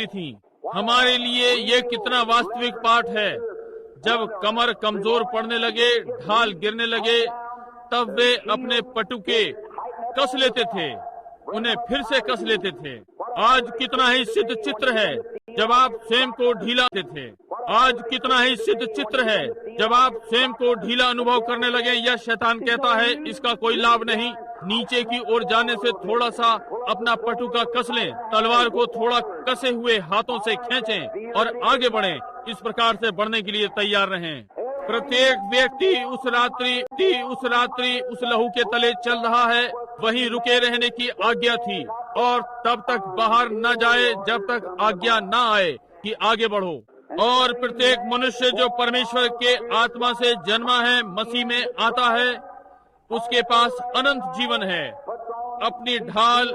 थीं। हमारे लिए ये कितना वास्तविक पाठ है। जब कमर कमजोर पड़ने लगे, ढाल गिरने लगे, तब वे अपने पटुके कस लेते थे, उन्हें फिर से कस लेते थे। आज कितना ही सिद्ध चित्र है जब आप स्वयं को ढीला देते थे। आज कितना ही सिद्ध चित्र है जब आप स्वयं को ढीला अनुभव करने लगे। यह शैतान कहता है इसका कोई लाभ नहीं। नीचे की ओर जाने से थोड़ा सा अपना पटुका कस लें, तलवार को थोड़ा कसे हुए हाथों से खींचें और आगे बढ़ें। इस प्रकार से बढ़ने के लिए तैयार रहें। प्रत्येक व्यक्ति उस रात्रि उस लहू के तले चल रहा है। वहीं रुके रहने की आज्ञा थी और तब तक बाहर न जाए जब तक आज्ञा न आए कि आगे बढ़ो। और प्रत्येक मनुष्य जो परमेश्वर के आत्मा से जन्मा है, मसीह में आता है, उसके पास अनंत जीवन है। अपनी ढाल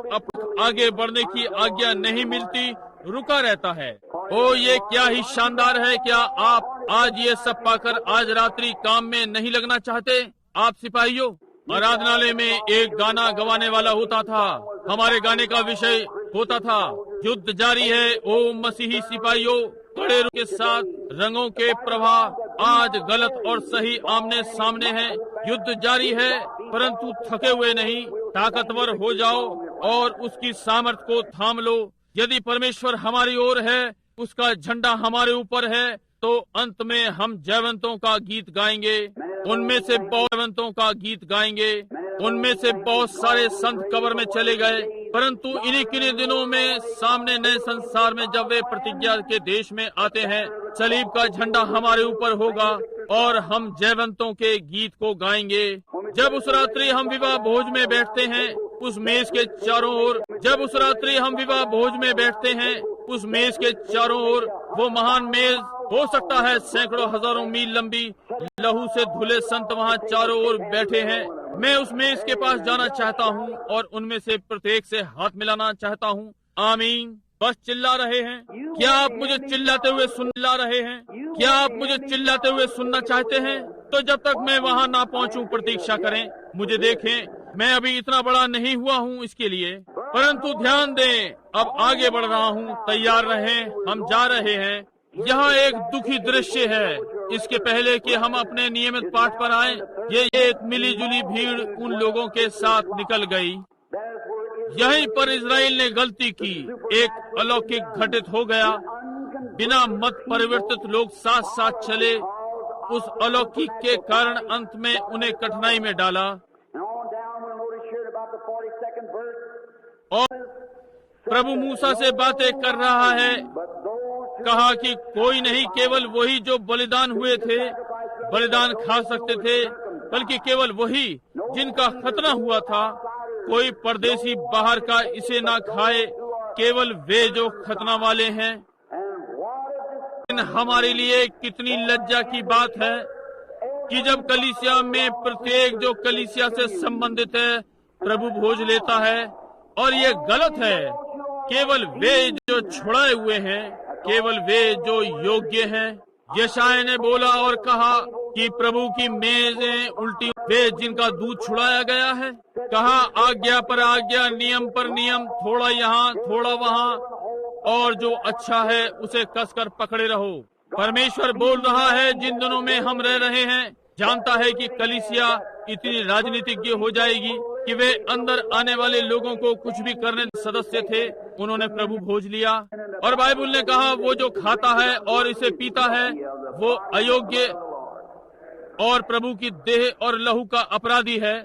आगे बढ़ने की आज्ञा नहीं मिलती, रुका रहता है। ओ, ये क्या ही शानदार है। क्या आप आज ये सब पाकर आज रात्रि काम में नहीं लगना चाहते? आप सिपाहियों, आराधनालय में एक गाना गवाने वाला होता था। हमारे गाने का विषय होता था, युद्ध जारी है ओ मसीही सिपाहियों, कड़े के साथ रंगों के प्रवाह आज गलत और सही आमने सामने हैं। युद्ध जारी है, परंतु थके हुए नहीं, ताकतवर हो जाओ और उसकी सामर्थ को थाम लो। यदि परमेश्वर हमारी ओर है, उसका झंडा हमारे ऊपर है, तो अंत में हम जयवंतों का गीत गाएंगे। उनमें से बहुत सारे संत कब्र में चले गए, परंतु इन्हीं किन्हीं दिनों में सामने नए संसार में जब वे प्रतिज्ञा के देश में आते हैं, सलीब का झंडा हमारे ऊपर होगा और हम जयवंतों के गीत को गाएंगे। जब उस रात्रि हम विवाह भोज में बैठते हैं, उस मेज के चारों ओर वो महान मेज हो सकता है सैकड़ों हजारों मील लंबी, लहू से धुले संत वहाँ चारों ओर बैठे हैं। मैं उस मेज के पास जाना चाहता हूँ और उनमें से प्रत्येक से हाथ मिलाना चाहता हूँ। आमीन। बस चिल्ला रहे हैं? क्या आप मुझे चिल्लाते हुए सुनला रहे हैं? क्या आप मुझे चिल्लाते हुए सुनना चाहते हैं? तो जब तक मैं वहाँ ना पहुँचूं प्रतीक्षा करें, मुझे देखें। मैं अभी इतना बड़ा नहीं हुआ हूँ इसके लिए, परंतु ध्यान दें, अब आगे बढ़ रहा हूँ। तैयार रहें, हम जा रहे हैं। यहाँ एक दुखी दृश्य है। इसके पहले कि हम अपने नियमित पाठ पर आए, ये एक मिलीजुली भीड़ उन लोगों के साथ निकल गई। यहीं पर इजराइल ने गलती की। एक अलौकिक घटित हो गया। बिना मत परिवर्तित लोग साथ साथ चले। उस अलौकिक के कारण अंत में उन्हें कठिनाई में डाला। और प्रभु मूसा से बातें कर रहा है। कहा कि कोई नहीं, केवल वही जो बलिदान हुए थे, बलिदान खा सकते थे, बल्कि केवल वही जिनका खतना हुआ था। कोई परदेशी बाहर का इसे ना खाए, केवल वे जो खतना वाले हैं। हमारे लिए कितनी लज्जा की बात है कि जब कलीसिया में प्रत्येक जो कलीसिया से संबंधित है प्रभु भोज लेता है, और ये गलत है। केवल वे जो छुड़ाए हुए हैं, केवल वे जो योग्य हैं। यशायाह ने बोला और कहा कि प्रभु की मेजें उल्टी, वे जिनका दूध छुड़ाया गया है। कहा आज्ञा पर आज्ञा, नियम पर नियम, थोड़ा यहाँ थोड़ा वहाँ, और जो अच्छा है उसे कसकर पकड़े रहो। परमेश्वर बोल रहा है, जिन दिनों में हम रह रहे हैं, जानता है कि कलीसिया इतनी राजनीतिज्ञ हो जाएगी कि वे अंदर आने वाले लोगों को कुछ भी करने सदस्य थे। उन्होंने प्रभु भोज लिया, और बाइबल ने कहा वो जो खाता है और इसे पीता है वो अयोग्य और प्रभु की देह और लहू का अपराधी है।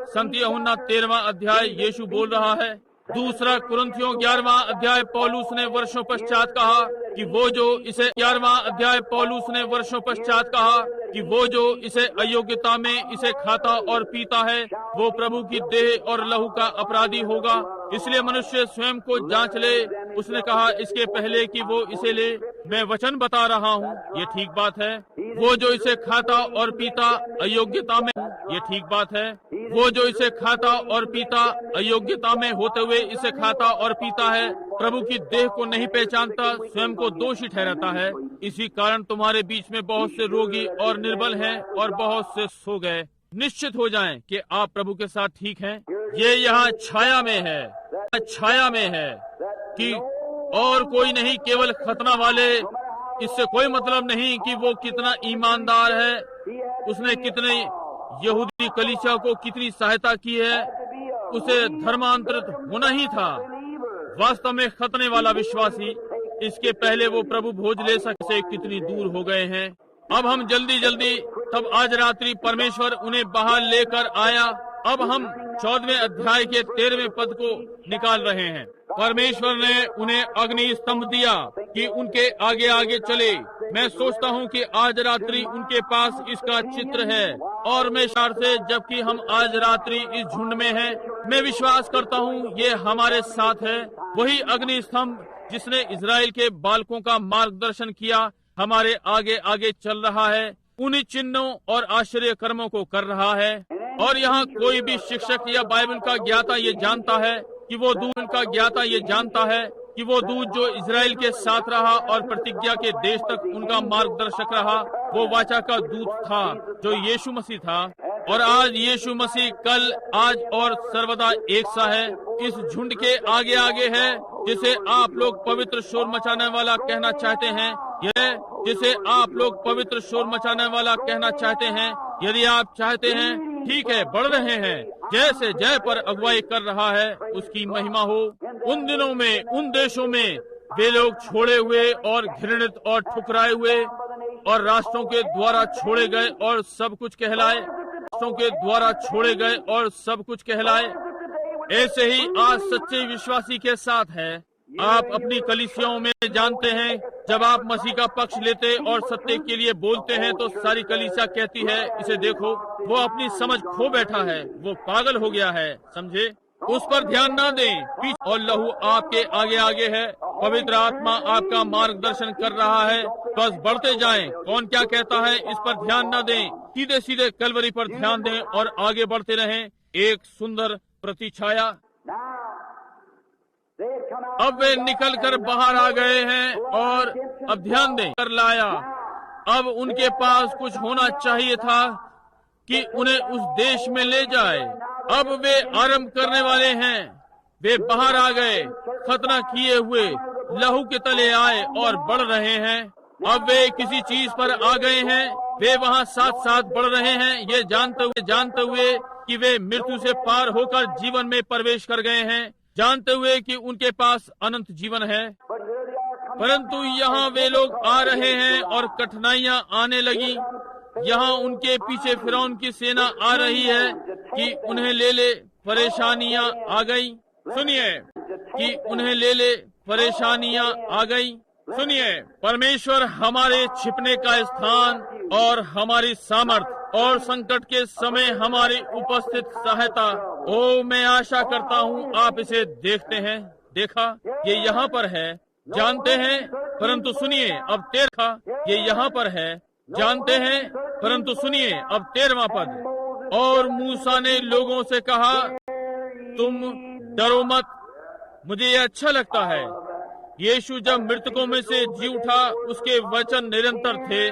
संत यूहन्ना 13वां अध्याय यीशु बोल रहा है। दूसरा कुरिन्थियों 11वां अध्याय पौलुस ने वर्षों पश्चात कहा कि वो जो इसे 11वां अध्याय पौलुस ने वर्षों पश्चात कहा कि वो जो इसे अयोग्यता में इसे खाता और पीता है वो प्रभु की देह और लहू का अपराधी होगा। इसलिए मनुष्य स्वयं को जांच ले। उसने कहा इसके पहले कि वो इसे ले, मैं वचन बता रहा हूँ, ये ठीक बात है। वो जो इसे खाता और पीता अयोग्यता में, ये ठीक बात है। वो जो इसे खाता और पीता अयोग्यता में होते हुए इसे खाता और पीता है, प्रभु की देह को नहीं पहचानता, स्वयं को दोषी ठहराता है। इसी कारण तुम्हारे बीच में बहुत से रोगी और निर्बल हैं और बहुत से सो गए। निश्चित हो जाएं कि आप प्रभु के साथ ठीक हैं। ये यहाँ छाया में है, छाया में है कि और कोई नहीं, केवल खतना वाले। इससे कोई मतलब नहीं कि वो कितना ईमानदार है, उसने कितने यहूदी कलीसिया को कितनी सहायता की है, उसे धर्मांतरित होना ही था। वास्तव में खतने वाला विश्वासी, इसके पहले वो प्रभु भोज ले सके कितनी दूर हो गए हैं। अब हम जल्दी जल्दी, तब आज रात्रि परमेश्वर उन्हें बाहर लेकर आया। अब हम 14वें अध्याय के 13वें पद को निकाल रहे हैं। परमेश्वर ने उन्हें अग्नि स्तंभ दिया कि उनके आगे आगे चले। मैं सोचता हूँ कि आज रात्रि उनके पास इसका चित्र है, और मैं शार से, जबकि हम आज रात्रि इस झुंड में हैं, मैं विश्वास करता हूँ ये हमारे साथ है। वही अग्नि स्तंभ जिसने इजराइल के बालकों का मार्गदर्शन किया, हमारे आगे आगे चल रहा है, उन्हीं चिन्हों और आश्चर्य कर्मों को कर रहा है। और यहाँ कोई भी शिक्षक या बाइबल का ज्ञाता ये जानता है कि वो दूत का ज्ञाता ये जानता है कि वो दूत जो इजराइल के साथ रहा और प्रतिज्ञा के देश तक उनका मार्गदर्शक रहा, वो वाचा का दूत था जो यीशु मसीह था। और आज यीशु मसीह कल, आज और सर्वदा एक सा है। इस झुंड के आगे आगे है, जिसे आप लोग पवित्र शोर मचाने वाला कहना चाहते हैं। यह जिसे आप लोग पवित्र शोर मचाने वाला कहना चाहते हैं। यदि आप चाहते हैं, ठीक है, बढ़ रहे हैं। जैसे जय पर अगुवाई कर रहा है, उसकी महिमा हो। उन दिनों में, उन देशों में वे लोग छोड़े हुए और घृणित और ठुकराए हुए और राष्ट्रों के द्वारा छोड़े गए और सब कुछ कहलाए, राष्ट्रों के द्वारा छोड़े गए और सब कुछ कहलाए। ऐसे ही आज सच्चे विश्वासी के साथ है। आप अपनी कलीसियाओं में जानते हैं, जब आप मसीह का पक्ष लेते और सत्य के लिए बोलते हैं तो सारी कलीसिया कहती है, इसे देखो, वो अपनी समझ खो बैठा है, वो पागल हो गया है। समझे? उस पर ध्यान ना दें। पीछे और लहू आपके आगे आगे है। पवित्र आत्मा आपका मार्गदर्शन कर रहा है। बस बढ़ते जाएं। कौन क्या कहता है इस पर ध्यान न दें, सीधे सीधे कलवरी पर ध्यान दें और आगे बढ़ते रहें। एक सुंदर प्रतिछाया। अब वे निकल कर बाहर आ गए हैं और अब ध्यान दें कर लाया। अब उनके पास कुछ होना चाहिए था कि उन्हें उस देश में ले जाए। अब वे आरंभ करने वाले हैं। वे बाहर आ गए, खतना किए हुए लहू के तले आए और बढ़ रहे हैं। अब वे किसी चीज पर आ गए हैं। वे वहाँ साथ साथ बढ़ रहे हैं, ये जानते हुए कि वे मृत्यु से पार होकर जीवन में प्रवेश कर गए हैं, जानते हुए कि उनके पास अनंत जीवन है। परंतु यहाँ वे लोग आ रहे हैं और कठिनाइयाँ आने लगी। यहाँ उनके पीछे फिरौन की सेना आ रही है कि उन्हें ले ले, परेशानियाँ आ गई। सुनिए कि उन्हें ले ले, परेशानियाँ आ गई। सुनिए, परमेश्वर हमारे छिपने का स्थान और हमारी सामर्थ और संकट के समय हमारी उपस्थित सहायता। ओ, मैं आशा करता हूँ आप इसे देखते हैं। देखा, ये यहाँ पर है, जानते हैं, परंतु सुनिए अब 13 ये यहाँ पर है, जानते हैं, परंतु सुनिए अब 13वां पद। और मूसा ने लोगों से कहा, तुम डरो मत, मुझे ये अच्छा लगता है। यीशु जब मृतकों में से जी उठा, उसके वचन निरंतर थे,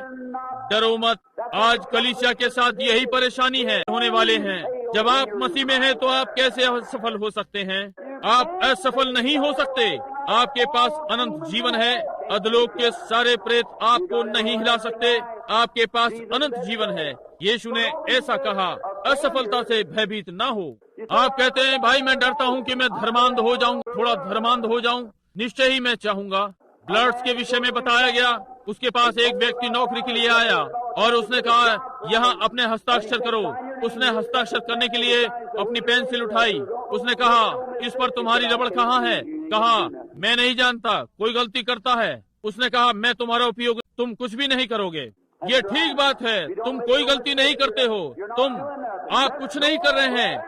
डरो मत। आज कलीसिया के साथ यही परेशानी है, होने वाले हैं। जब आप मसीह में हैं तो आप कैसे असफल हो सकते हैं? आप असफल नहीं हो सकते। आपके पास अनंत जीवन है। अधलोक के सारे प्रेत आपको नहीं हिला सकते। आपके पास अनंत जीवन है। यीशु ने ऐसा कहा, असफलता से भयभीत ना हो। आप कहते हैं, भाई मैं डरता हूँ कि मैं धर्मांध हो जाऊँ, थोड़ा धर्मांध हो जाऊँ। निश्चय ही मैं चाहूंगा। ब्लड्स के विषय में बताया गया, उसके पास एक व्यक्ति नौकरी के लिए आया और उसने कहा, यहाँ अपने हस्ताक्षर करो। उसने हस्ताक्षर करने के लिए अपनी पेंसिल उठाई। उसने कहा, इस पर तुम्हारी रबड़ कहाँ है? कहा, मैं नहीं जानता, कोई गलती करता है। उसने कहा, मैं तुम्हारा उपयोग, तुम कुछ भी नहीं करोगे। ये ठीक बात है, तुम कोई गलती नहीं करते हो, आप कुछ नहीं कर रहे हैं।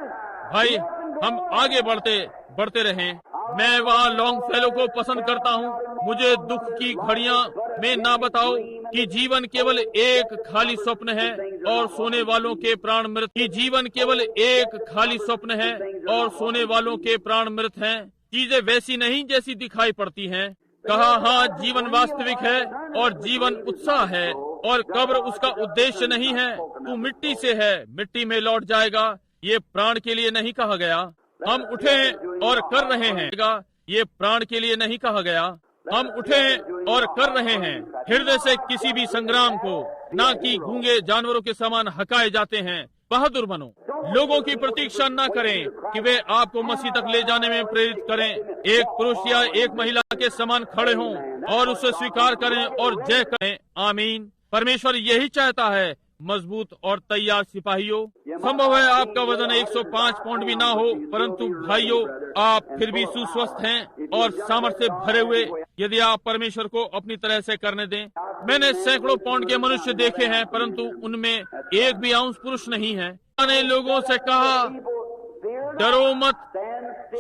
भाई हम आगे बढ़ते रहें। मैं वहाँ लॉन्ग फेलो को पसंद करता हूँ। मुझे दुख की घड़ियाँ में ना बताओ कि जीवन केवल एक खाली स्वप्न है और सोने वालों के प्राण मृत। कि जीवन केवल एक खाली स्वप्न है और सोने वालों के प्राण मृत हैं। चीजें वैसी नहीं जैसी दिखाई पड़ती हैं। कहा, हाँ जीवन वास्तविक है और जीवन उत्साह है और कब्र उसका उद्देश्य नहीं है। तू मिट्टी से है, मिट्टी में लौट जाएगा। ये प्राण के लिए नहीं कहा गया। हम उठे और कर रहे हैं, ये प्राण के लिए नहीं कहा गया। हम उठे और कर रहे हैं हृदय से किसी भी संग्राम को, ना कि गूंगे जानवरों के समान हकाए जाते हैं। बहादुर बनो। लोगों की प्रतीक्षा न करें कि वे आपको मसीह तक ले जाने में प्रेरित करें। एक पुरुष या एक महिला के समान खड़े हों और उसे स्वीकार करें और जय करें। आमीन। परमेश्वर यही चाहता है, मजबूत और तैयार सिपाहियों। संभव है आपका वजन 105 पाउंड भी ना हो, परंतु भाइयों आप फिर भी सुस्वस्थ हैं और सामर्थ्य से भरे हुए, यदि आप परमेश्वर को अपनी तरह से करने दें। मैंने सैकड़ों पाउंड के मनुष्य देखे हैं, परंतु उनमें एक भी अंश पुरुष नहीं है। मैंने लोगों से कहा, डरो मत,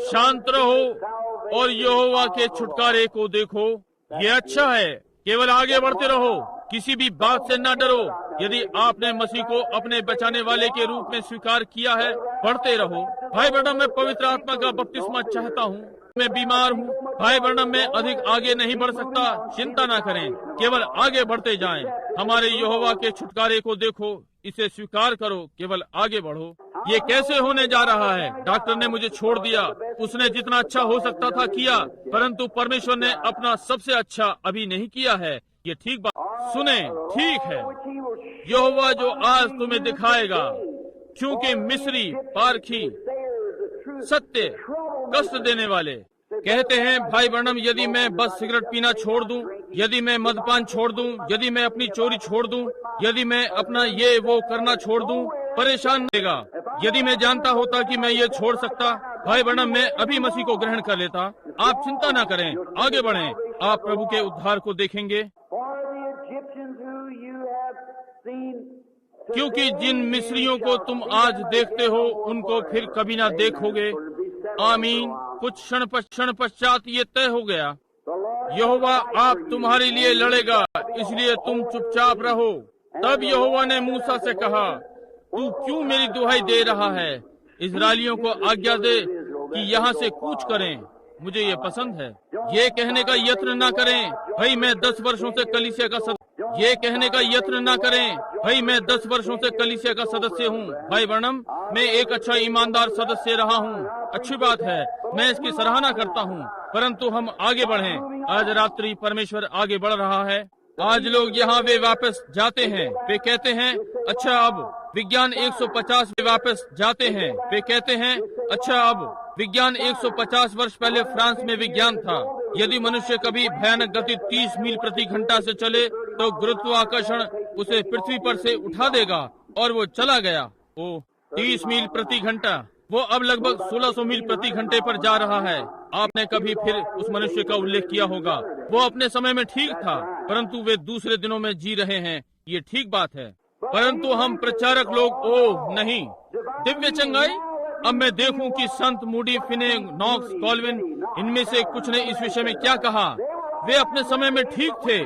शांत रहो और यहोवा के छुटकारे को देखो। ये अच्छा है, केवल आगे बढ़ते रहो, किसी भी बात से न डरो। यदि आपने मसीह को अपने बचाने वाले के रूप में स्वीकार किया है, बढ़ते रहो। भाई ब्रनम, मैं पवित्र आत्मा का बपतिस्मा चाहता हूँ। मैं बीमार हूँ भाई ब्रनम, मैं अधिक आगे नहीं बढ़ सकता। चिंता ना करें, केवल आगे बढ़ते जाएं। हमारे यहोवा के छुटकारे को देखो, इसे स्वीकार करो, केवल आगे बढ़ो। ये कैसे होने जा रहा है? डॉक्टर ने मुझे छोड़ दिया। उसने जितना अच्छा हो सकता था किया, परंतु परमेश्वर ने अपना सबसे अच्छा अभी नहीं किया है। ये ठीक बात सुने, ठीक है। यहोवा जो आज तुम्हें दिखाएगा, क्योंकि मिस्री, पारखी, सत्य, कष्ट देने वाले कहते हैं, भाई ब्रनम यदि मैं बस सिगरेट पीना छोड़ दूं, यदि मैं मदपान छोड़ दूं, यदि मैं अपनी चोरी छोड़ दूं, यदि मैं अपना ये वो करना छोड़ दूं, परेशान देगा। यदि मैं जानता होता कि मैं ये छोड़ सकता, भाई ब्रनम मैं अभी मसीह को ग्रहण कर लेता। आप चिंता ना करें, आगे बढ़ें, आप प्रभु के उद्धार को देखेंगे। क्योंकि जिन मिस्रियों को तुम आज देखते हो, उनको फिर कभी ना देखोगे। आमीन। कुछ क्षण पश्चात ये तय हो गया। यहोवा आप तुम्हारे लिए लड़ेगा, इसलिए तुम चुपचाप रहो। तब यहोवा ने मूसा से कहा, तू क्यों मेरी दुहाई दे रहा है? इजरायलियों को आज्ञा दे कि यहाँ से कूच करें। मुझे ये पसंद है। ये कहने का यत्न न करें भाई मैं 10 वर्षों से कलीसिया का ये कहने का यत्न न करें भाई मैं 10 वर्षों से कलीसिया का सदस्य हूँ। भाई ब्रैनम, मैं एक अच्छा ईमानदार सदस्य रहा हूँ। अच्छी बात है, मैं इसकी सराहना करता हूँ, परंतु हम आगे बढ़ें। आज रात्रि परमेश्वर आगे बढ़ रहा है। आज लोग यहाँ वे वापस जाते हैं, वे कहते हैं अच्छा अब विज्ञान 150 वे वापस जाते हैं, वे कहते हैं अच्छा अब विज्ञान 150 वर्ष पहले फ्रांस में विज्ञान था। यदि मनुष्य कभी भयानक गति 30 मील प्रति घंटा से चले तो गुरुत्वाकर्षण उसे पृथ्वी पर से उठा देगा, और वो चला गया। ओ 30 मील प्रति घंटा, वो अब लगभग 1600 मील प्रति घंटे पर जा रहा है। आपने कभी फिर उस मनुष्य का उल्लेख किया होगा। वो अपने समय में ठीक था, परंतु वे दूसरे दिनों में जी रहे हैं। ये ठीक बात है, परंतु हम प्रचारक लोग ओह नहीं, दिव्य चंगाई। अब मैं देखूं कि संत मूडी, फिने, नॉक्स, कॉल्विन, इनमें से कुछ ने इस विषय में क्या कहा। वे अपने समय में ठीक थे,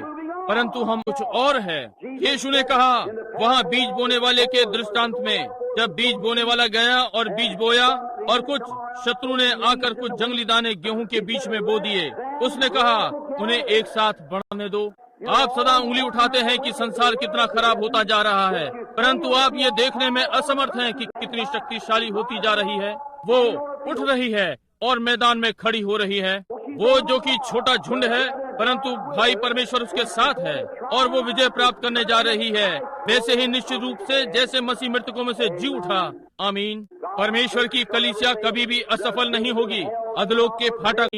परंतु हम कुछ और है। यीशु ने कहा वहाँ बीज बोने वाले के दृष्टांत में, जब बीज बोने वाला गया और बीज बोया और कुछ शत्रु ने आकर कुछ जंगली दाने गेहूं के बीच में बो दिए, उसने कहा उन्हें एक साथ बढ़ने दो। आप सदा उंगली उठाते हैं कि संसार कितना खराब होता जा रहा है, परंतु आप ये देखने में असमर्थ हैं कि कितनी शक्तिशाली होती जा रही है। वो उठ रही है और मैदान में खड़ी हो रही है। वो जो कि छोटा झुंड है, परंतु भाई परमेश्वर उसके साथ है और वो विजय प्राप्त करने जा रही है, वैसे ही निश्चित रूप से जैसे मसीह मृतकों में से जी उठा। आमीन। परमेश्वर की कलीसिया कभी भी असफल नहीं होगी। अधलोक के फाटक,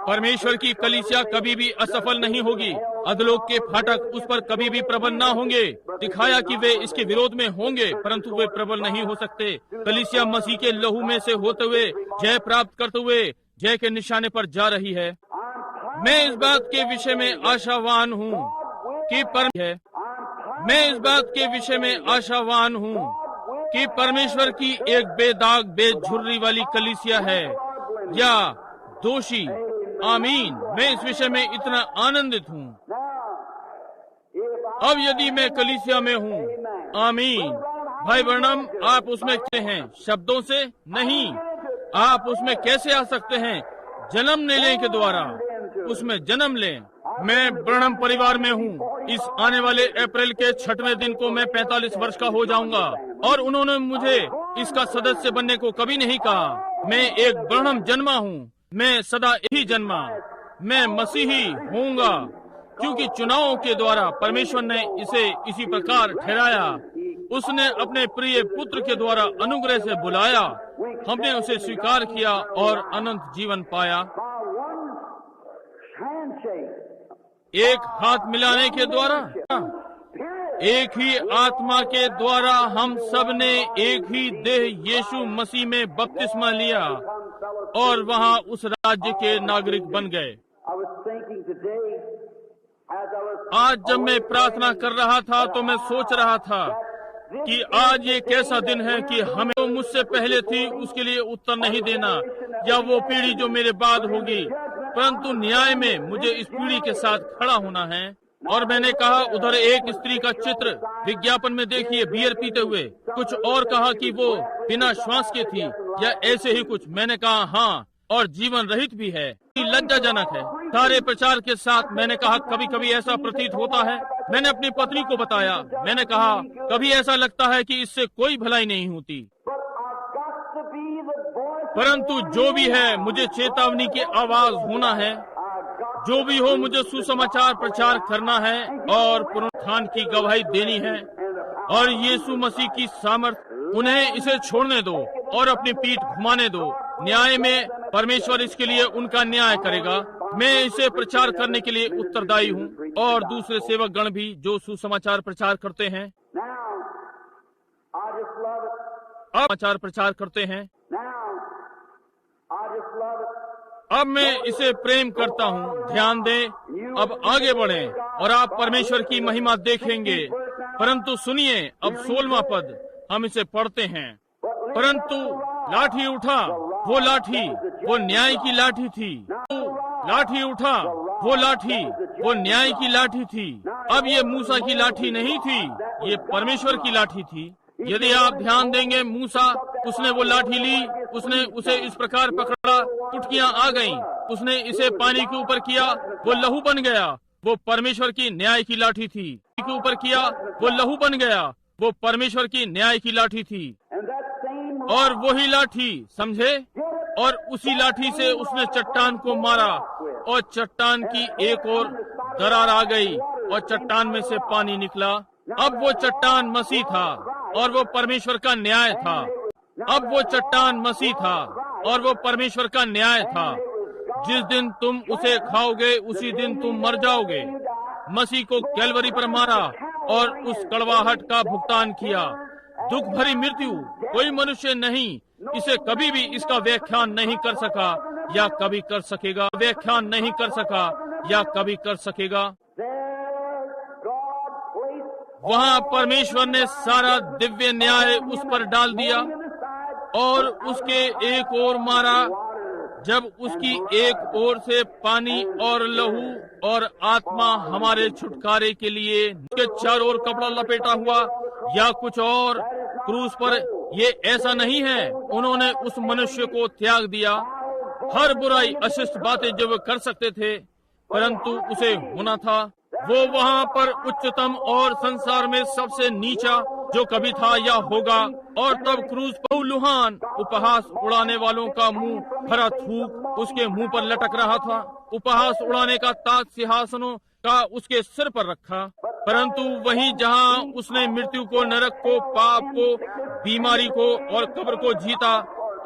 परमेश्वर की कलीसिया कभी भी असफल नहीं होगी। अधलोक के फाटक उस पर कभी भी प्रबल ना होंगे। दिखाया कि वे इसके विरोध में होंगे, परंतु वे प्रबल नहीं हो सकते। कलीसिया मसीह के लहू में से होते हुए, जय प्राप्त करते हुए जय के निशाने पर जा रही है। मैं इस बात के विषय में आशावान हूँ कि परमेश्वर की एक बेदाग बेझुर्री वाली कलीसिया है या दोषी। आमीन। मैं इस विषय में इतना आनंदित हूँ। अब यदि मैं कलीसिया में हूँ, आमीन। भाई ब्रैनम, आप उसमें क्या हैं? शब्दों से नहीं। आप उसमें कैसे आ सकते हैं? जन्म लेने के द्वारा उसमें जन्म लें। मैं ब्रैनम परिवार में हूँ। इस आने वाले अप्रैल के 6वें दिन को मैं 45 वर्ष का हो जाऊंगा, और उन्होंने मुझे इसका सदस्य बनने को कभी नहीं कहा। मैं एक ब्रैनम जन्मा हूँ। मैं सदा यही जन्मा। मैं मसीही होऊंगा, क्योंकि चुनावों के द्वारा परमेश्वर ने इसे इसी प्रकार ठहराया। उसने अपने प्रिय पुत्र के द्वारा अनुग्रह से बुलाया। हमने उसे स्वीकार किया और अनंत जीवन पाया। एक हाथ मिलाने के द्वारा, एक ही आत्मा के द्वारा हम सब ने एक ही देह यीशु मसीह में बपतिस्मा लिया और वहाँ उस राज्य के नागरिक बन गए। आज जब मैं प्रार्थना कर रहा था तो मैं सोच रहा था कि आज ये कैसा दिन है कि हमें जो मुझसे पहले थी उसके लिए उत्तर नहीं देना, या वो पीढ़ी जो मेरे बाद होगी, परंतु न्याय में मुझे इस पीढ़ी के साथ खड़ा होना है। और मैंने कहा उधर एक स्त्री का चित्र विज्ञापन में देखिए, बियर पीते हुए। कुछ और कहा कि वो बिना श्वास के थी या ऐसे ही कुछ। मैंने कहा हाँ, और जीवन रहित भी है। लज्जाजनक है। सारे प्रचार के साथ मैंने कहा कभी कभी ऐसा प्रतीत होता है। मैंने अपनी पत्नी को बताया। मैंने कहा कभी ऐसा लगता है कि इससे कोई भलाई नहीं होती, परंतु जो भी है मुझे चेतावनी की आवाज होना है। जो भी हो, मुझे सुसमाचार प्रचार करना है और पुनरुत्थान की गवाही देनी है, और यीशु मसीह की सामर्थ। उन्हें इसे छोड़ने दो और अपनी पीठ घुमाने दो। न्याय में परमेश्वर इसके लिए उनका न्याय करेगा। मैं इसे प्रचार करने के लिए उत्तरदायी हूँ, और दूसरे सेवक गण भी जो सुसमाचार प्रचार करते हैं, समाचार प्रचार करते हैं। अब मैं इसे प्रेम करता हूँ। ध्यान दें, अब आगे बढ़ें और आप परमेश्वर की महिमा देखेंगे। परंतु सुनिए, अब 16वां पद हम इसे पढ़ते हैं। परंतु लाठी उठा, वो लाठी वो न्याय की लाठी थी। लाठी उठा, वो लाठी वो न्याय की लाठी थी। अब ये मूसा की लाठी नहीं थी, ये परमेश्वर की लाठी थी। यदि आप ध्यान देंगे, मूसा उसने वो लाठी ली, उसने उसे इस प्रकार पकड़ा, पुटकियां आ गईं। उसने इसे पानी के ऊपर किया, वो लहू बन गया। वो परमेश्वर की न्याय की लाठी थी। के ऊपर किया, वो लहू बन गया। वो परमेश्वर की न्याय की लाठी थी। और वही लाठी, समझे, और उसी लाठी से उसने चट्टान को मारा और चट्टान की एक और दरार आ गई और चट्टान में से पानी निकला। अब वो चट्टान मसीह था और वो परमेश्वर का न्याय था। अब वो चट्टान मसीह था और वो परमेश्वर का न्याय था। जिस दिन तुम उसे खाओगे उसी दिन तुम मर जाओगे। मसीह को कैलवरी पर मारा और उस कड़वाहट का भुगतान किया। दुख भरी मृत्यु, कोई मनुष्य नहीं इसे कभी भी इसका व्याख्यान नहीं कर सका या कभी कर सकेगा। व्याख्यान नहीं कर सका या कभी कर सकेगा। वहाँ परमेश्वर ने सारा दिव्य न्याय उस पर डाल दिया और उसके एक ओर मारा। जब उसकी एक ओर से पानी और लहू और आत्मा हमारे छुटकारे के लिए उसके चारों ओर कपड़ा लपेटा हुआ या कुछ और, क्रूस पर ये ऐसा नहीं है। उन्होंने उस मनुष्य को त्याग दिया। हर बुराई, अशिष्ट बातें जो वे कर सकते थे, परंतु उसे होना था। वो वहाँ पर उच्चतम और संसार में सबसे नीचा जो कभी था या होगा। और तब क्रूस पर लुहान, उपहास उड़ाने वालों का मुंह भरा थूक उसके मुंह पर लटक रहा था। उपहास उड़ाने का ताज सिंहासनों का उसके सिर पर रखा। परंतु वहीं जहाँ उसने मृत्यु को, नरक को, पाप को, बीमारी को और कब्र को जीता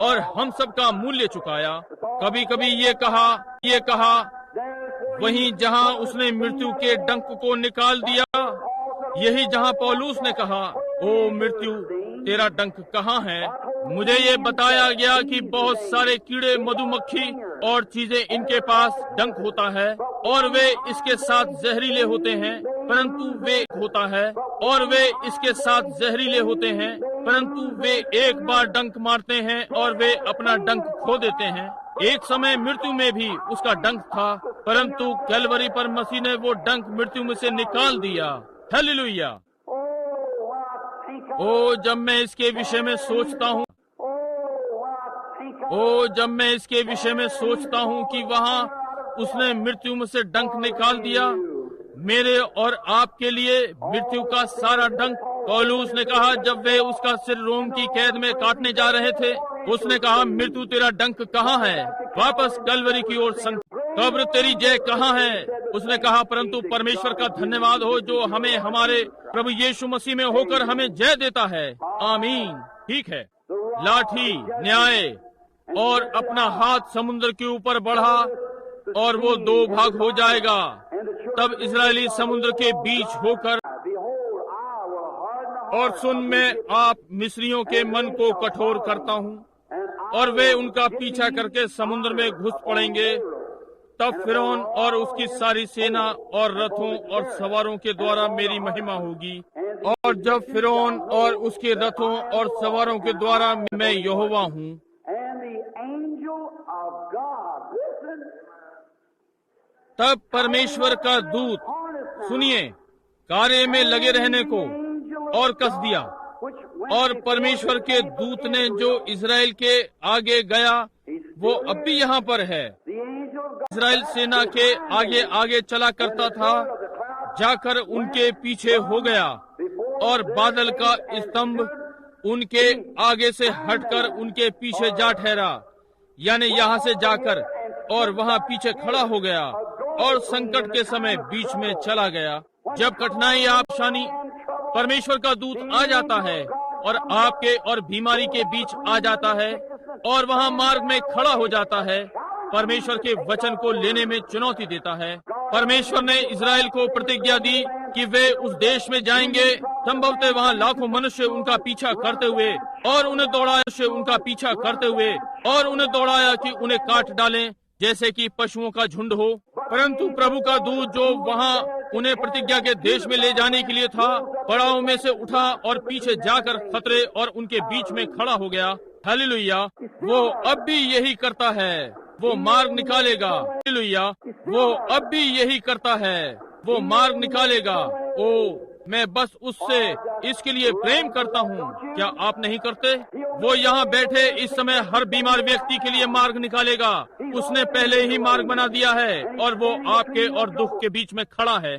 और हम सब का मूल्य चुकाया। कभी कभी ये कहा वहीं जहाँ उसने मृत्यु के डंक को निकाल दिया, यही जहाँ पौलुस ने कहा, ओ मृत्यु तेरा डंक कहाँ है। मुझे ये बताया गया कि बहुत सारे कीड़े, मधुमक्खी और चीजें इनके पास डंक होता है और वे इसके साथ जहरीले होते हैं, परंतु वे होता है और वे इसके साथ जहरीले होते हैं, परंतु वे एक बार डंक मारते हैं और वे अपना डंक खो देते हैं। एक समय मृत्यु में भी उसका डंक था, परंतु कैलवरी पर मसीह ने वो डंक मृत्यु में से निकाल दिया। हालेलुया। ओ जब मैं इसके विषय में सोचता हूँ, जब मैं इसके विषय में सोचता हूँ कि वहाँ उसने मृत्यु में से डंक निकाल दिया, मेरे और आपके लिए मृत्यु का सारा डंक। पौलुस ने कहा जब वे उसका सिर रोम की कैद में काटने जा रहे थे, उसने कहा मृत्यु तेरा डंक कहाँ है, वापस कलवरी की ओर संग, कब्र तेरी जय कहाँ है। उसने कहा परंतु परमेश्वर का धन्यवाद हो जो हमें हमारे प्रभु यीशु मसीह में होकर हमें जय देता है। आमीन। ठीक है। लाठी, न्याय और अपना हाथ समुद्र के ऊपर बढ़ा और वो दो भाग हो जाएगा। तब इजरायली समुद्र के बीच होकर, और सुन मैं आप मिस्रियों के मन को कठोर करता हूँ और वे उनका पीछा करके समुद्र में घुस पड़ेंगे। तब फिरौन और उसकी सारी सेना और रथों और सवारों के द्वारा मेरी महिमा होगी। और जब फिरौन और उसके रथों और सवारों के द्वारा मैं यहोवा हूँ। तब परमेश्वर का दूत, सुनिए, कार्य में लगे रहने को और कस दिया। और परमेश्वर के दूत ने जो इजराइल के आगे गया वो अब भी यहाँ पर है। इजराइल सेना के आगे आगे चला करता था, जाकर उनके पीछे हो गया और बादल का स्तंभ उनके आगे से हटकर उनके पीछे जा ठहरा, यानी यहाँ से जाकर, और वहाँ पीछे खड़ा हो गया और संकट के समय बीच में चला गया। जब कठिनाई, परेशानी, परमेश्वर का दूत आ जाता है और आपके और बीमारी के बीच आ जाता है और वहाँ मार्ग में खड़ा हो जाता है, परमेश्वर के वचन को लेने में चुनौती देता है। परमेश्वर ने इजराइल को प्रतिज्ञा दी कि वे उस देश में जाएंगे। संभवतः वहाँ लाखों मनुष्य उनका पीछा करते हुए और उन्हें दौड़ाया कि उन्हें काट डालें जैसे कि पशुओं का झुंड हो। परंतु प्रभु का दूत जो वहाँ उन्हें प्रतिज्ञा के देश में ले जाने के लिए था, पड़ाव में से उठा और पीछे जाकर खतरे और उनके बीच में खड़ा हो गया। हालेलुया। वो अब भी यही करता है, वो मार्ग निकालेगा। हालेलुया। वो अब भी यही करता है, वो मार्ग निकालेगा। ओ मैं बस उससे इसके लिए प्रेम करता हूँ। क्या आप नहीं करते? वो यहाँ बैठे इस समय हर बीमार व्यक्ति के लिए मार्ग निकालेगा। उसने पहले ही मार्ग बना दिया है और वो आपके और दुख के बीच में खड़ा है,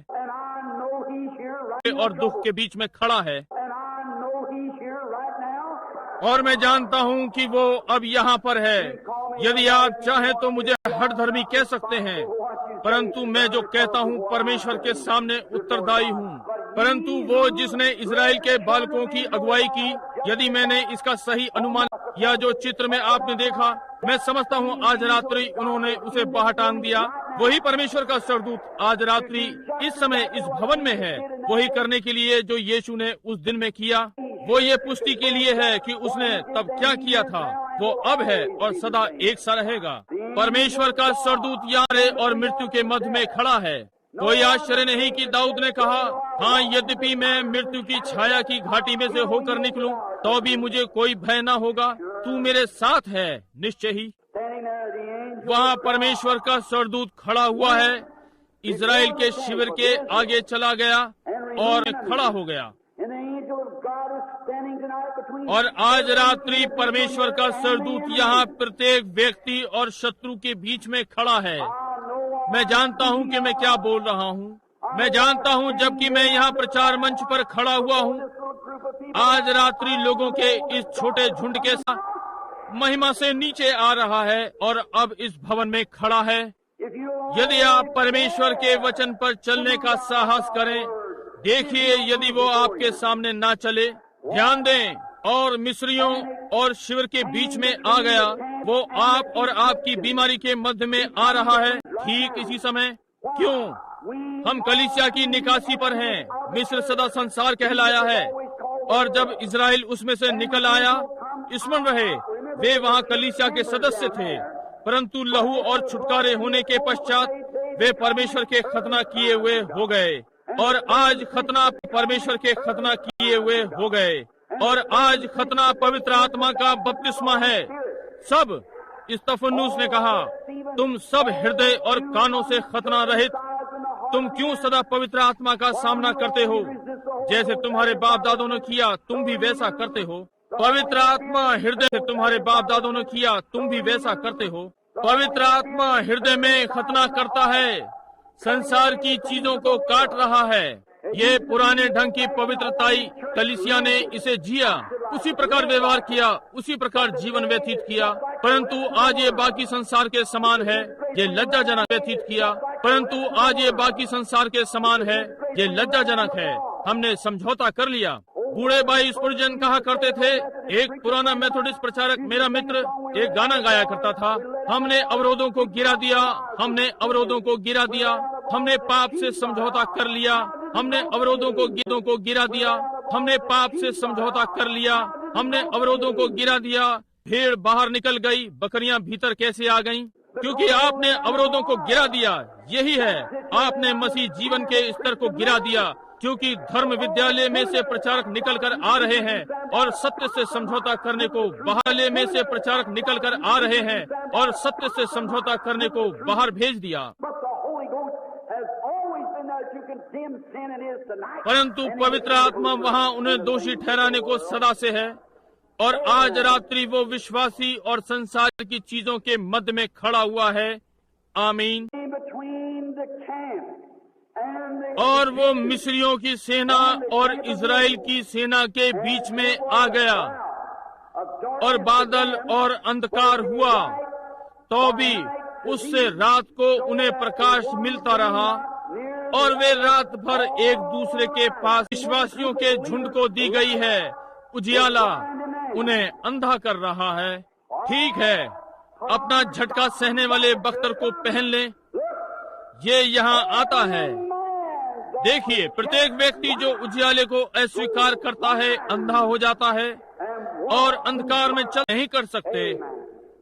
और दुख के बीच में खड़ा है। और मैं जानता हूँ कि वो अब यहाँ पर है। यदि आप चाहें तो मुझे हर धर्मी कह सकते हैं, परंतु मैं जो कहता हूँ परमेश्वर के सामने उत्तरदायी हूँ। परंतु वो जिसने इजराइल के बालकों की अगुवाई की, यदि मैंने इसका सही अनुमान या जो चित्र में आपने देखा, मैं समझता हूँ आज रात्रि उन्होंने उसे बाहर टांग दिया। वही परमेश्वर का सरदूत आज रात्रि इस समय इस भवन में है, वही करने के लिए जो यीशु ने उस दिन में किया। वो ये पुष्टि के लिए है कि उसने तब क्या किया था, वो अब है और सदा एक सा रहेगा। परमेश्वर का सरदूत यहाँ और मृत्यु के मध्य में खड़ा है। कोई आश्चर्य नहीं कि दाऊद ने कहा, हाँ यद्यपि मैं मृत्यु की छाया की घाटी में से होकर निकलूं, तो भी मुझे कोई भय न होगा, तू मेरे साथ है निश्चय ही। वहाँ परमेश्वर का सरदूत खड़ा हुआ है, इजराइल के शिविर के आगे चला गया और खड़ा हो गया। और आज रात्रि परमेश्वर का सरदूत यहाँ प्रत्येक व्यक्ति और शत्रु के बीच में खड़ा है। मैं जानता हूँ कि मैं क्या बोल रहा हूँ। मैं जानता हूँ जबकि मैं यहाँ प्रचार मंच पर खड़ा हुआ हूँ, आज रात्रि लोगों के इस छोटे झुंड के साथ महिमा से नीचे आ रहा है और अब इस भवन में खड़ा है। यदि आप परमेश्वर के वचन पर चलने का साहस करें, देखिए यदि वो आपके सामने ना चले, ध्यान दें, और मिस्रियों और शिविर के बीच में आ गया। वो आप और आपकी बीमारी के मध्य में आ रहा है ठीक इसी समय। क्यों? हम कलीसिया की निकासी पर हैं। मिस्र सदा संसार कहलाया है, और जब इजराइल उसमें से निकल आया, स्मरण रहे वे वहाँ कलीसिया के सदस्य थे, परंतु लहू और छुटकारे होने के पश्चात वे परमेश्वर के खतना किए हुए हो गए। और आज खतना परमेश्वर के खतना किए हुए हो गए, और आज खतना पवित्र आत्मा का बपतिस्मा है। सब, स्तिफनुस ने कहा, तुम सब हृदय और कानों से खतना रहित, तुम क्यों सदा पवित्र आत्मा का सामना करते हो? जैसे तुम्हारे बाप दादों ने किया, तुम भी वैसा करते हो। पवित्र आत्मा हृदय से तुम्हारे बाप दादों ने किया, तुम भी वैसा करते हो। पवित्र आत्मा हृदय में खतना करता है, संसार की चीजों को काट रहा है। ये पुराने ढंग की पवित्रताई कलीसिया ने इसे जिया, उसी प्रकार व्यवहार किया, उसी प्रकार जीवन व्यतीत किया, परंतु आज ये बाकी संसार के समान है। ये लज्जाजनक व्यतीत किया, परंतु आज ये बाकी संसार के समान है। ये लज्जाजनक है। हमने समझौता कर लिया। बूढ़े भाई स्पुर्जन कहा करते थे, एक पुराना मेथोडिस्ट प्रचारक मेरा मित्र एक गाना गाया करता था, हमने अवरोधों को गिरा दिया, हमने अवरोधों को गिरा दिया, हमने पाप से समझौता कर लिया, हमने अवरोधों को गिरा दिया, हमने पाप से समझौता कर लिया, हमने अवरोधों को गिरा दिया। भेड़ बाहर निकल गई, बकरियां भीतर कैसे आ गईं? क्योंकि आपने अवरोधों को गिरा दिया। यही है, आपने मसीह जीवन के स्तर को गिरा दिया, क्योंकि धर्म विद्यालय में से प्रचारक निकल कर आ रहे हैं और सत्य से समझौता करने को बाहर में से प्रचारक निकल कर आ रहे हैं और सत्य से समझौता करने को बाहर भेज दिया। परंतु पवित्र आत्मा वहाँ उन्हें दोषी ठहराने को सदा से है, और आज रात्रि वो विश्वासी और संसार की चीजों के मध्य में खड़ा हुआ है। आमीन। और वो मिस्रियों की सेना और इजराइल की सेना के बीच में आ गया, और बादल और अंधकार हुआ, तो भी उससे रात को उन्हें प्रकाश मिलता रहा, और वे रात भर एक दूसरे के पास विश्वासियों के झुंड को दी गई है। उजियाला उन्हें अंधा कर रहा है। ठीक है, अपना झटका सहने वाले बख्तर को पहन लें। ये यहाँ आता है। देखिए, प्रत्येक व्यक्ति जो उजियाले को अस्वीकार करता है अंधा हो जाता है और अंधकार में चल नहीं कर सकते।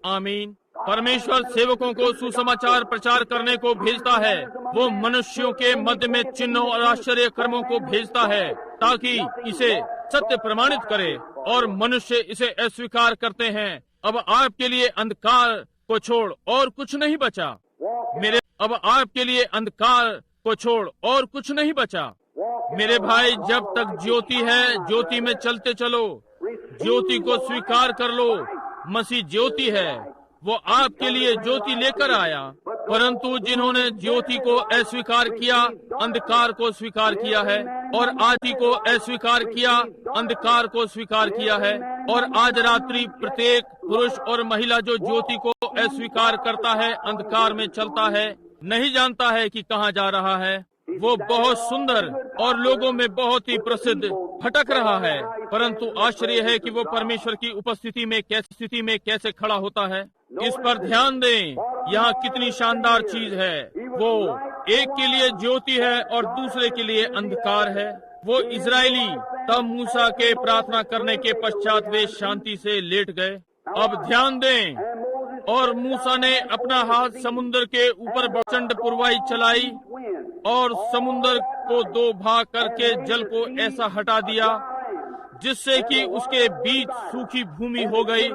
आमीन। परमेश्वर सेवकों को सुसमाचार प्रचार करने को भेजता है। वो मनुष्यों के मध्य में चिन्हों और आश्चर्य कर्मों को भेजता है ताकि इसे सत्य प्रमाणित करे, और मनुष्य इसे अस्वीकार करते हैं। अब आपके लिए अंधकार को छोड़ और कुछ नहीं बचा। अब आपके लिए अंधकार को छोड़ और कुछ नहीं बचा। मेरे भाई, जब तक ज्योति है, ज्योति में चलते चलो, ज्योति को स्वीकार कर लो। मसीह ज्योति है, वो आपके लिए ज्योति लेकर आया। परंतु जिन्होंने ज्योति को अस्वीकार किया, अंधकार को स्वीकार किया है, और आदि को अस्वीकार किया, अंधकार को स्वीकार किया है। और आज रात्रि प्रत्येक पुरुष और महिला जो ज्योति को अस्वीकार करता है, अंधकार में चलता है, नहीं जानता है कि कहाँ जा रहा है, वो बहुत सुंदर और लोगों में बहुत ही प्रसिद्ध भटक रहा है। परंतु आश्चर्य है कि वो परमेश्वर की उपस्थिति में कैसे खड़ा होता है। इस पर ध्यान दें, यहाँ कितनी शानदार चीज है। वो एक के लिए ज्योति है और दूसरे के लिए अंधकार है। वो इजरायली तब मूसा के प्रार्थना करने के पश्चात वे शांति से लेट गए। अब ध्यान दें, और मूसा ने अपना हाथ समुद्र के ऊपर प्रचंड पुरवाई चलाई और समुद्र को दो भाग करके जल को ऐसा हटा दिया जिससे कि उसके बीच सूखी भूमि हो गई।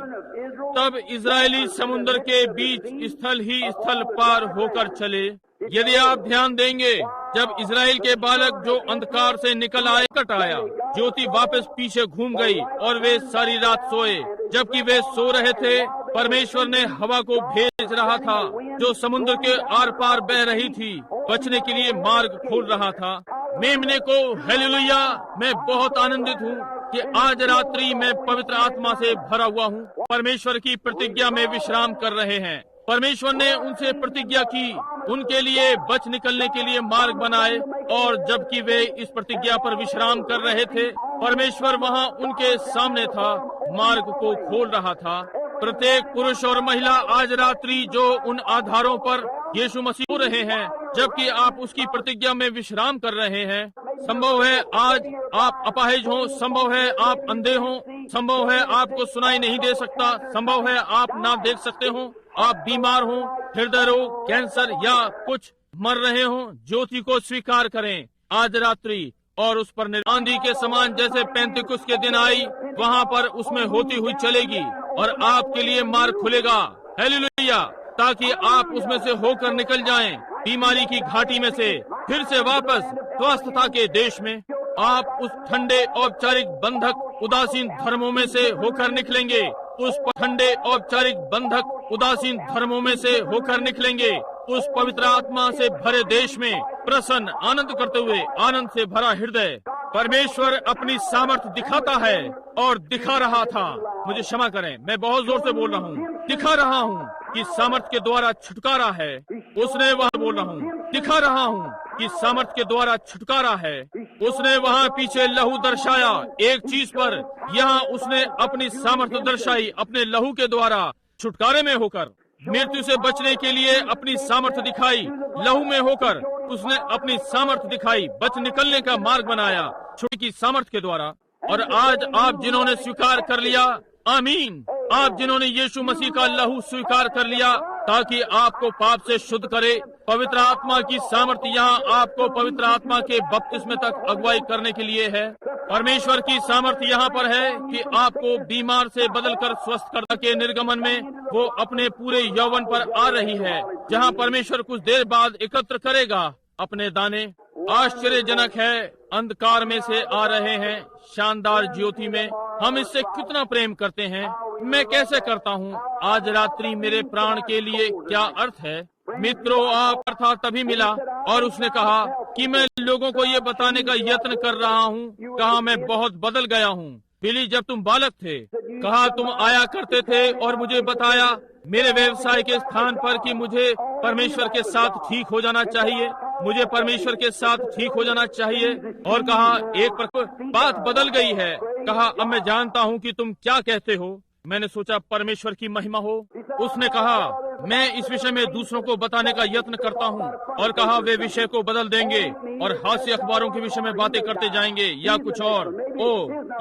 तब इजरायली समुद्र के बीच स्थल ही स्थल पार होकर चले। यदि आप ध्यान देंगे, जब इजराइल के बालक जो अंधकार से निकल आए कट आया, ज्योति वापस पीछे घूम गई और वे सारी रात सोए। जबकि वे सो रहे थे, परमेश्वर ने हवा को भेज रहा था जो समुद्र के आर पार बह रही थी, बचने के लिए मार्ग खोल रहा था। मेमने को हालेलुया, मैं बहुत आनंदित हूँ कि आज रात्रि मैं पवित्र आत्मा से भरा हुआ हूँ। परमेश्वर की प्रतिज्ञा में विश्राम कर रहे हैं। परमेश्वर ने उनसे प्रतिज्ञा की, उनके लिए बच निकलने के लिए मार्ग बनाए, और जबकि वे इस प्रतिज्ञा पर विश्राम कर रहे थे, परमेश्वर वहाँ उनके सामने था, मार्ग को खोल रहा था। प्रत्येक पुरुष और महिला आज रात्रि जो उन आधारों पर यीशु मसीह हो रहे हैं, जबकि आप उसकी प्रतिज्ञा में विश्राम कर रहे हैं। संभव है आज आप अपाहिज हो, संभव है आप अंधे हो, संभव है आपको सुनाई नहीं दे सकता, संभव है आप ना देख सकते हो, आप बीमार हो, हृदय रोग, कैंसर या कुछ मर रहे हो। ज्योति को स्वीकार करें आज रात्रि, और उस पर आंधी के समान जैसे पेंतिकुस्त के दिन आई, वहाँ पर उसमें होती हुई चलेगी और आपके लिए मार्ग खुलेगा। हालेलुया, ताकि आप उसमें से होकर निकल जाएं, बीमारी की घाटी में से फिर से वापस स्वस्थता के देश में। आप उस ठंडे औपचारिक बंधक उदासीन धर्मों में से होकर निकलेंगे, उस ठंडे औपचारिक बंधक उदासीन धर्मों में से होकर निकलेंगे, उस पवित्र आत्मा से भरे देश में प्रसन्न आनंद करते हुए, आनंद से भरा हृदय। परमेश्वर अपनी सामर्थ दिखाता है और दिखा रहा था। मुझे क्षमा करें, मैं बहुत जोर से बोल रहा हूँ। दिखा रहा हूँ कि सामर्थ के द्वारा छुटकारा है। उसने वहाँ बोल रहा हूँ, दिखा रहा हूँ कि सामर्थ के द्वारा छुटकारा है। उसने वहाँ पीछे लहू दर्शाया एक चीज पर, यहाँ उसने अपनी सामर्थ दर्शाई अपने लहू के द्वारा, छुटकारे में होकर, मृत्यु से बचने के लिए अपनी सामर्थ दिखाई। लहू में होकर उसने अपनी सामर्थ दिखाई, बच निकलने का मार्ग बनाया छुटकारे की सामर्थ के द्वारा। और आज आप जिन्होंने स्वीकार कर लिया, आमीन, आप जिन्होंने यीशु मसीह का लहू स्वीकार कर लिया ताकि आपको पाप से शुद्ध करे, पवित्र आत्मा की सामर्थ्य यहाँ आपको पवित्र आत्मा के बपतिस्मे तक अगुवाई करने के लिए है। परमेश्वर की सामर्थ्य यहाँ पर है कि आपको बीमार से बदलकर स्वस्थ करने के निर्गमन में वो अपने पूरे यौवन पर आ रही है, जहाँ परमेश्वर कुछ देर बाद एकत्र करेगा अपने दाने। आश्चर्यजनक है, अंधकार में से आ रहे हैं शानदार ज्योति में। हम इससे कितना प्रेम करते हैं। मैं कैसे करता हूँ। आज रात्रि मेरे प्राण के लिए क्या अर्थ है। मित्रों, आप था तभी मिला और उसने कहा कि मैं लोगों को ये बताने का यत्न कर रहा हूँ, कहा मैं बहुत बदल गया हूँ। बिली, जब तुम बालक थे, कहा तुम आया करते थे और मुझे बताया मेरे व्यवसाय के स्थान पर कि मुझे परमेश्वर के साथ ठीक हो जाना चाहिए, मुझे परमेश्वर के साथ ठीक हो जाना चाहिए। और कहा एक बात बदल गई है। कहा अब मैं जानता हूँ कि तुम क्या कहते हो। मैंने सोचा परमेश्वर की महिमा हो। उसने कहा मैं इस विषय में दूसरों को बताने का यत्न करता हूँ, और कहा वे विषय को बदल देंगे और हास्य अखबारों के विषय में बातें करते जाएंगे या कुछ और। ओ,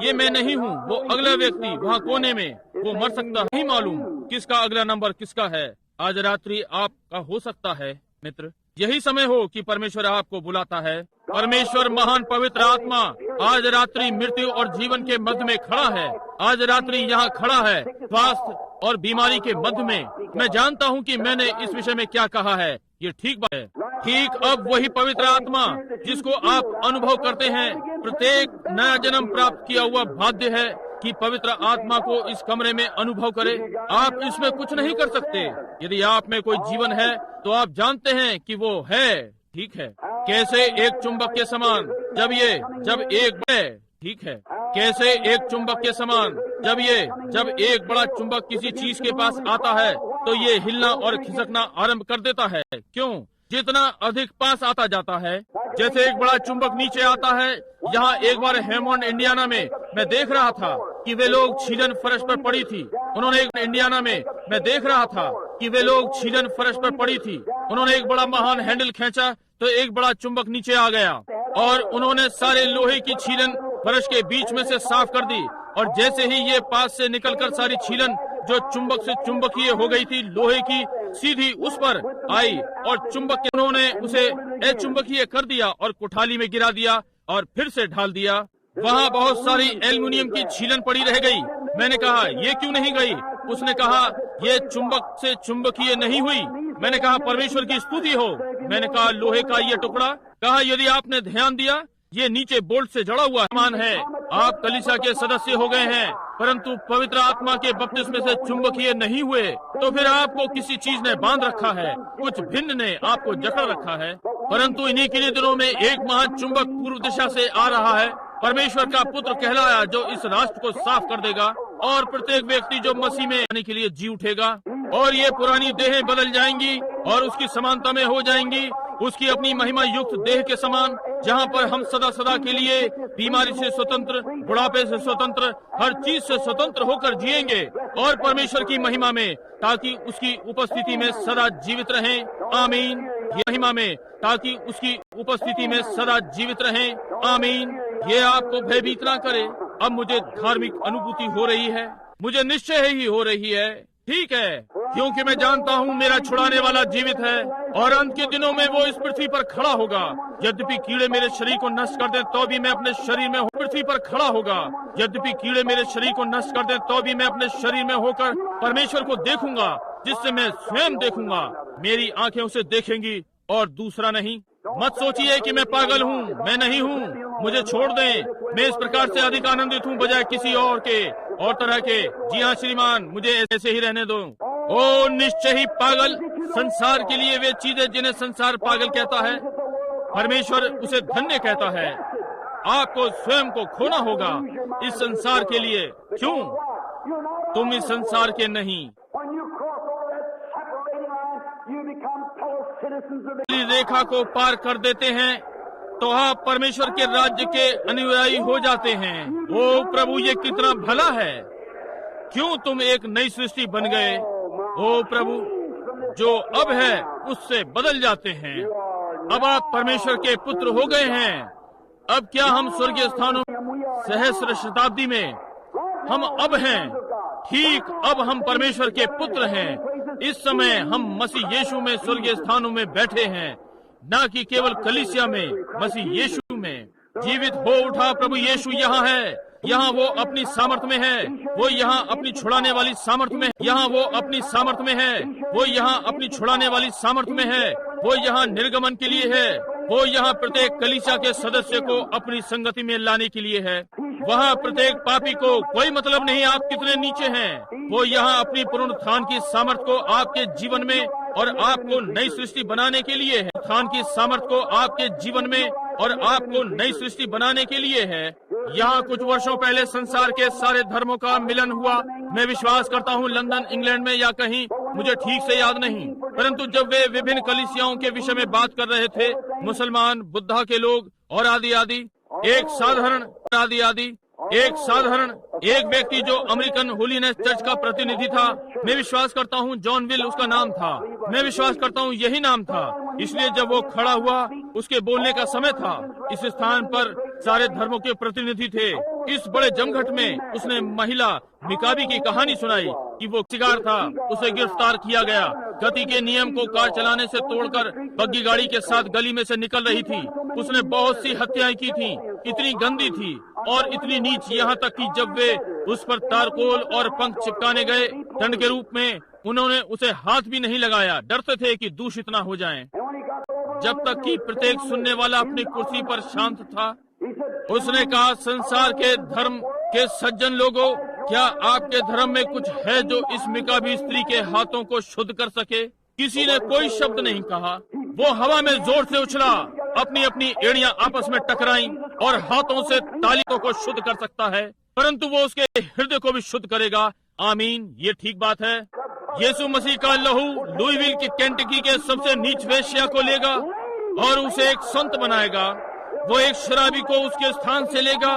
ये मैं नहीं हूँ, वो अगला व्यक्ति वहाँ कोने में, वो मर सकता नहीं मालूम किसका अगला नंबर किसका है। आज रात्रि आपका हो सकता है मित्र। यही समय हो कि परमेश्वर आपको बुलाता है। परमेश्वर महान पवित्र आत्मा आज रात्रि मृत्यु और जीवन के मध्य में खड़ा है। आज रात्रि यहाँ खड़ा है, स्वास्थ्य और बीमारी के मध्य में। मैं जानता हूँ कि मैंने इस विषय में क्या कहा है। ये ठीक बात है। ठीक अब वही पवित्र आत्मा जिसको आप अनुभव करते हैं, प्रत्येक नया जन्म प्राप्त किया हुआ बाध्य है कि पवित्र आत्मा को इस कमरे में अनुभव करे। आप इसमें कुछ नहीं कर सकते। यदि आप में कोई जीवन है तो आप जानते हैं कि वो है। ठीक है, कैसे एक चुंबक के समान जब एक ठीक है, कैसे एक चुंबक के समान जब एक बड़ा चुंबक किसी चीज के पास आता है तो ये हिलना और खिसकना आरंभ कर देता है। क्यों? जितना अधिक पास आता जाता है। जैसे एक बड़ा चुंबक नीचे आता है। यहाँ एक बार हेमोंड इंडियाना में मैं देख रहा था कि वे लोग छीलन फर्श पर पड़ी थी। उन्होंने एक बड़ा महान हैंडल खींचा तो एक बड़ा चुंबक नीचे आ गया और उन्होंने सारे लोहे की छीलन फर्श के बीच में से साफ कर दी। और जैसे ही ये पास से निकलकर सारी छीलन जो चुंबक से चुंबकीय हो गई थी लोहे की, सीधी उस पर आई और चुंबक उन्होंने उसे अचुंबकीय कर दिया और कोठाली में गिरा दिया और फिर से ढाल दिया। वहाँ बहुत सारी एल्युमिनियम की छीलन पड़ी रह गई। मैंने कहा ये क्यों नहीं गई? उसने कहा ये चुंबक से चुंबकीय नहीं हुई। मैंने कहा परमेश्वर की स्तुति हो। मैंने कहा लोहे का ये टुकड़ा, कहा यदि आपने ध्यान दिया ये नीचे बोल्ट से जड़ा हुआ सामान है। आप कलीसिया के सदस्य हो गए हैं परंतु पवित्र आत्मा के बपतिस्मे से चुंबकीय नहीं हुए, तो फिर आपको किसी चीज ने बांध रखा है, कुछ भिन्न ने आपको जकड़ रखा है। परंतु इन्हीं के दिनों में एक महान चुंबक पूर्व दिशा से आ रहा है, परमेश्वर का पुत्र कहलाया, जो इस राष्ट्र को साफ कर देगा और प्रत्येक व्यक्ति जो मसीह में आने के लिए जी उठेगा और ये पुरानी देहें बदल जाएंगी और उसकी समानता में हो जाएंगी, उसकी अपनी महिमा युक्त देह के समान, जहाँ पर हम सदा सदा के लिए बीमारी से स्वतंत्र, बुढ़ापे से स्वतंत्र, हर चीज से स्वतंत्र होकर जिएंगे और परमेश्वर की महिमा में, ताकि उसकी उपस्थिति में सदा जीवित रहें। आमीन। ये महिमा में, ताकि उसकी उपस्थिति में सदा जीवित रहें। आमीन। ये आपको भयभीत ना करे। अब मुझे धार्मिक अनुभूति हो रही है, मुझे निश्चय ही हो रही है। ठीक है, क्योंकि मैं जानता हूँ मेरा छुड़ाने वाला जीवित है और अंत के दिनों में वो इस पृथ्वी पर खड़ा होगा। यद्यपि कीड़े मेरे शरीर को नष्ट कर दें तो भी मैं अपने शरीर में पृथ्वी पर खड़ा होगा। यद्यपि कीड़े मेरे शरीर को नष्ट कर दें तो भी मैं अपने शरीर में होकर परमेश्वर को देखूंगा, जिससे मैं स्वयं देखूंगा। मेरी आंखें उसे देखेंगी और दूसरा नहीं। मत सोचिए कि मैं पागल हूँ, मैं नहीं हूँ, मुझे छोड़ दें। मैं इस प्रकार से अधिक आनंदित हूँ बजाय किसी और तरह के। जी हाँ श्रीमान, मुझे ऐसे ही रहने दो। ओ निश्चय ही पागल, संसार के लिए वे चीजें जिन्हें संसार पागल कहता है, परमेश्वर उसे धन्य कहता है। आपको स्वयं को खोना होगा इस संसार के लिए। क्यों? तुम इस संसार के नहीं। रेखा को पार कर देते हैं तो आप परमेश्वर के राज्य के अनुयायी हो जाते हैं। ओ प्रभु, ये कितना भला है। क्यों तुम एक नई सृष्टि बन गए। ओ प्रभु, जो अब है उससे बदल जाते हैं। अब आप परमेश्वर के पुत्र हो गए हैं। अब क्या हम स्वर्गीय स्थानों सहस्र शताब्दी में हम अब हैं। ठीक, अब हम परमेश्वर के पुत्र हैं। इस समय हम मसीह यीशु में स्वर्गीय स्थानों में बैठे हैं, न कि केवल कलीसिया में, मसीह यीशु में। जीवित हो उठा प्रभु यीशु यहाँ है। यहाँ वो अपनी सामर्थ में है। वो यहाँ अपनी छुड़ाने वाली सामर्थ में, यहाँ वो अपनी सामर्थ में है। वो यहाँ अपनी छुड़ाने वाली सामर्थ में है। वो यहाँ निर्गमन के लिए है। वो यहाँ प्रत्येक कलीसिया के सदस्य को अपनी संगति में लाने के लिए है। वहाँ प्रत्येक पापी को कोई मतलब नहीं आप कितने नीचे हैं। वो यहाँ अपनी पुनरुत्थान की सामर्थ को आपके जीवन में और आपको नई सृष्टि बनाने के लिए है। उत्थान की सामर्थ को आपके जीवन में और आपको नई सृष्टि बनाने के लिए है। यहाँ कुछ वर्षों पहले संसार के सारे धर्मों का मिलन हुआ। मैं विश्वास करता हूँ लंदन, इंग्लैंड में या कहीं, मुझे ठीक से याद नहीं। परंतु जब वे विभिन्न कलीसियाओं के विषय में बात कर रहे थे, मुसलमान, बुद्धा के लोग और आदि आदि, एक व्यक्ति जो अमेरिकन होलीनेस चर्च का प्रतिनिधि था, मैं विश्वास करता हूँ जॉन विल उसका नाम था। मैं विश्वास करता हूँ यही नाम था। इसलिए जब वो खड़ा हुआ, उसके बोलने का समय था। इस स्थान पर सारे धर्मों के प्रतिनिधि थे। इस बड़े जमघट में उसने महिला मिकाबी की कहानी सुनाई कि वो शिकार था, उसे गिरफ्तार किया गया, गति के नियम को कार चलाने से तोड़कर बग्गी गाड़ी के साथ गली में से निकल रही थी। उसने बहुत सी हत्याएं की थी, इतनी गंदी थी और इतनी नीच, यहाँ तक कि जब वे उस पर तारकोल और पंख चिपकाने गए दंड के रूप में, उन्होंने उसे हाथ भी नहीं लगाया, डरते थे कि दूषित ना हो जाएं। जब तक कि प्रत्येक सुनने वाला अपनी कुर्सी पर शांत था, उसने कहा, संसार के धर्म के सज्जन लोगों, क्या आपके धर्म में कुछ है जो इस मिकाबी स्त्री के हाथों को शुद्ध कर सके? किसी ने कोई शब्द नहीं कहा। वो हवा में जोर से उछला, अपनी अपनी एड़ियां आपस में टकराईं और हाथों से तालियों को शुद्ध कर सकता है, परंतु वो उसके हृदय को भी शुद्ध करेगा। आमीन, ये ठीक बात है। यीशु मसीह का लहू लुईविल की केंटकी के सबसे नीच वेश्या को लेगा और उसे एक संत बनाएगा। वो एक शराबी को उसके स्थान से लेगा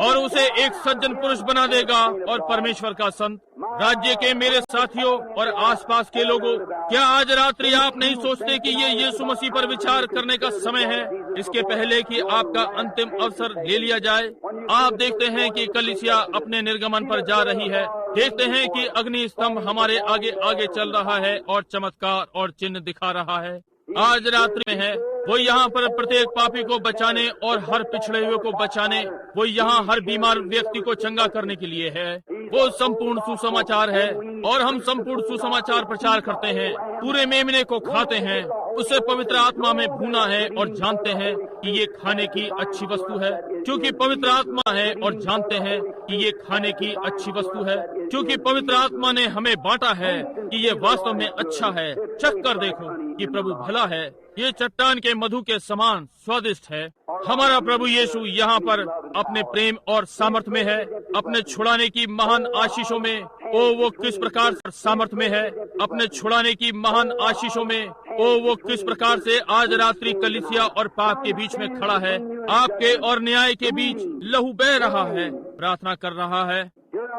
और उसे एक सज्जन पुरुष बना देगा और परमेश्वर का संत। राज्य के मेरे साथियों और आसपास के लोगों, क्या आज रात्रि आप नहीं सोचते कि ये यीशु मसीह पर विचार करने का समय है, इसके पहले कि आपका अंतिम अवसर ले लिया जाए? आप देखते हैं कि कलीसिया अपने निर्गमन पर जा रही है, देखते हैं कि अग्नि स्तंभ हमारे आगे आगे चल रहा है और चमत्कार और चिन्ह दिखा रहा है। आज रात्रि में है, वो यहाँ पर प्रत्येक पापी को बचाने और हर पिछड़े हुए को बचाने, वो यहाँ हर बीमार व्यक्ति को चंगा करने के लिए है। वो संपूर्ण सुसमाचार है और हम संपूर्ण सुसमाचार प्रचार करते हैं, पूरे मेमने को खाते हैं, उसे पवित्र आत्मा में भूना है और जानते हैं कि ये खाने की अच्छी वस्तु है, क्योंकि पवित्र आत्मा है, और जानते हैं कि ये खाने की अच्छी वस्तु है, क्योंकि पवित्र आत्मा ने हमें बांटा है कि ये वास्तव में अच्छा है। चख कर देखो कि प्रभु भला है, ये चट्टान के मधु के समान स्वादिष्ट है। हमारा प्रभु यीशु यहाँ पर अपने प्रेम और सामर्थ में है, अपने छुड़ाने की महान आशीषों में। ओ वो किस प्रकार से सामर्थ में है, अपने छुड़ाने की महान आशीषों में। ओ वो किस प्रकार से आज रात्रि कलीसिया और पाप के बीच में खड़ा है, आपके और न्याय के बीच लहू बह रहा है, प्रार्थना कर रहा है।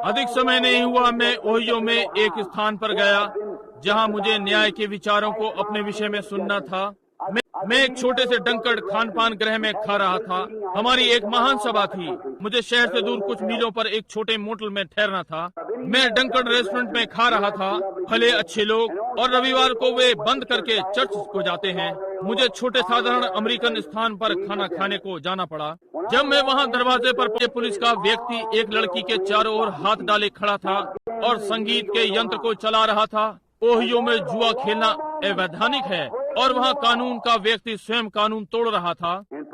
अधिक समय नहीं हुआ, मैं ओहियो में एक स्थान पर गया जहाँ मुझे न्याय के विचारों को अपने विषय में सुनना था। मैं एक छोटे से डंकड़ खान पान गृह में खा रहा था। हमारी एक महान सभा थी। मुझे शहर से दूर कुछ मीलों पर एक छोटे मोटल में ठहरना था। मैं डंकड़ रेस्टोरेंट में खा रहा था। भले अच्छे लोग, और रविवार को वे बंद करके चर्च को जाते हैं। मुझे छोटे साधारण अमेरिकन स्थान पर खाना खाने को जाना पड़ा। जब मैं वहाँ दरवाजे पर पुलिस का व्यक्ति एक लड़की के चारों ओर हाथ डाले खड़ा था और संगीत के यंत्र को चला रहा था। ओहियो में जुआ खेलना अवैधानिक है और वहाँ कानून का व्यक्ति स्वयं कानून तोड़ रहा था,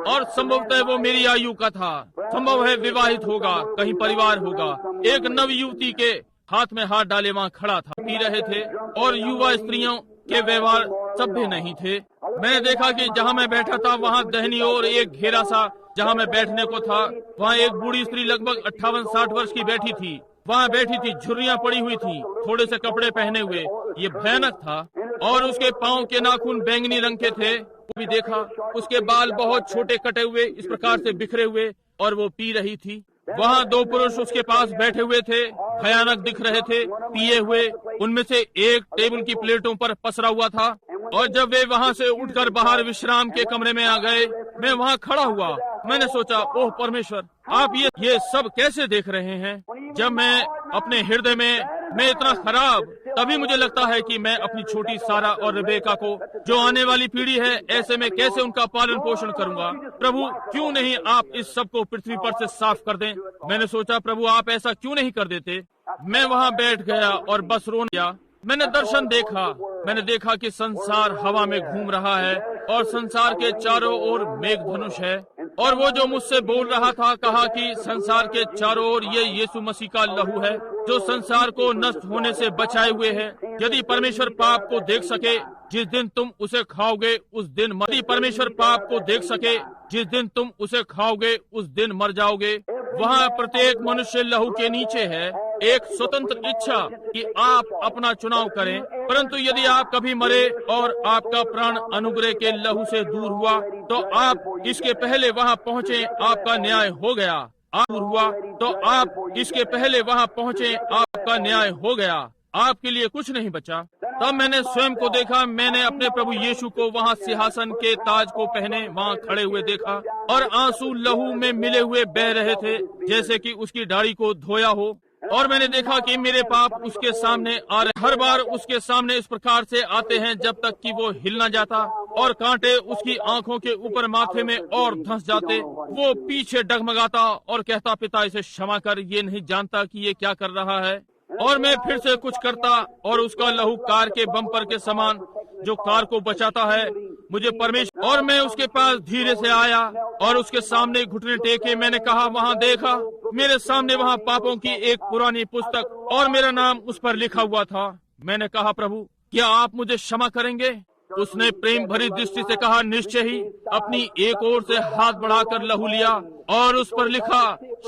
और संभवतः वो मेरी आयु का था। संभव है विवाहित होगा, कहीं परिवार होगा। एक नव युवती के हाथ में हाथ डाले वहाँ खड़ा था, पी रहे थे, और युवा स्त्रियों के व्यवहार सभ्य नहीं थे। मैंने देखा कि जहाँ मैं बैठा था वहाँ दाहिनी ओर एक घेरा सा जहाँ मैं बैठने को था, वहाँ एक बूढ़ी स्त्री लगभग 58-60 वर्ष की बैठी थी। वहाँ बैठी थी, झुर्रियाँ पड़ी हुई थी, थोड़े से कपड़े पहने हुए। ये भयानक था, और उसके पाँव के नाखून बैंगनी रंग के थे। वो भी देखा, उसके बाल बहुत छोटे कटे हुए इस प्रकार से बिखरे हुए, और वो पी रही थी। वहाँ 2 पुरुष उसके पास बैठे हुए थे, भयानक दिख रहे थे, पिए हुए। उनमें से एक टेबल की प्लेटों पर पसरा हुआ था, और जब वे वहाँ से उठकर बाहर विश्राम के कमरे में आ गए, मैं वहाँ खड़ा हुआ। मैंने सोचा, ओह परमेश्वर, आप ये सब कैसे देख रहे हैं? जब मैं अपने हृदय में मैं इतना खराब, तभी मुझे लगता है कि मैं अपनी छोटी सारा और रेबेका को, जो आने वाली पीढ़ी है, ऐसे में कैसे उनका पालन पोषण करूंगा? प्रभु, क्यों नहीं आप इस सब को पृथ्वी पर से साफ कर दें? मैंने सोचा, प्रभु आप ऐसा क्यों नहीं कर देते? मैं वहाँ बैठ गया और बस रोने गया। मैंने दर्शन देखा। मैंने देखा कि संसार हवा में घूम रहा है और संसार के चारों ओर मेघ धनुष है, और वो जो मुझसे बोल रहा था कहा कि संसार के चारों ओर ये यीशु मसीह का लहू है जो संसार को नष्ट होने से बचाए हुए है। यदि परमेश्वर पाप को देख सके जिस दिन तुम उसे खाओगे उस दिन यदि परमेश्वर पाप को देख सके जिस दिन तुम उसे खाओगे उस दिन मर जाओगे। वहाँ प्रत्येक मनुष्य लहू के नीचे है, एक स्वतंत्र इच्छा कि आप अपना चुनाव करें। परंतु यदि आप कभी मरे और आपका प्राण अनुग्रह के लहू से दूर हुआ, तो आप इसके पहले वहाँ पहुँचे, आपका न्याय हो गया। आप दूर हुआ तो आप इसके पहले वहाँ पहुँचे, आपका न्याय हो गया। आपके लिए कुछ नहीं बचा। तब मैंने स्वयं को देखा। मैंने अपने प्रभु यीशु को वहाँ सिंहासन के ताज को पहने वहाँ खड़े हुए देखा, और आंसू लहू में मिले हुए बह रहे थे, जैसे कि उसकी दाढ़ी को धोया हो। और मैंने देखा कि मेरे पाप उसके सामने आ रहे। हर बार उसके सामने इस प्रकार से आते हैं जब तक कि वो हिल न जाता, और कांटे उसकी आंखों के ऊपर माथे में और धंस जाते। वो पीछे डगमगाता और कहता, पिता इसे क्षमा कर, ये नहीं जानता कि ये क्या कर रहा है। और मैं फिर से कुछ करता और उसका लहू कार के बम्पर के समान जो कार को बचाता है मुझे परमेश्वर। और मैं उसके पास धीरे से आया और उसके सामने घुटने टेके मैंने कहा, वहाँ देखा, मेरे सामने वहाँ पापों की एक पुरानी पुस्तक और मेरा नाम उस पर लिखा हुआ था। मैंने कहा, प्रभु क्या आप मुझे क्षमा करेंगे? उसने प्रेम भरी दृष्टि से कहा, निश्चय ही। अपनी एक ओर से हाथ बढ़ाकर लहू लिया और उस पर लिखा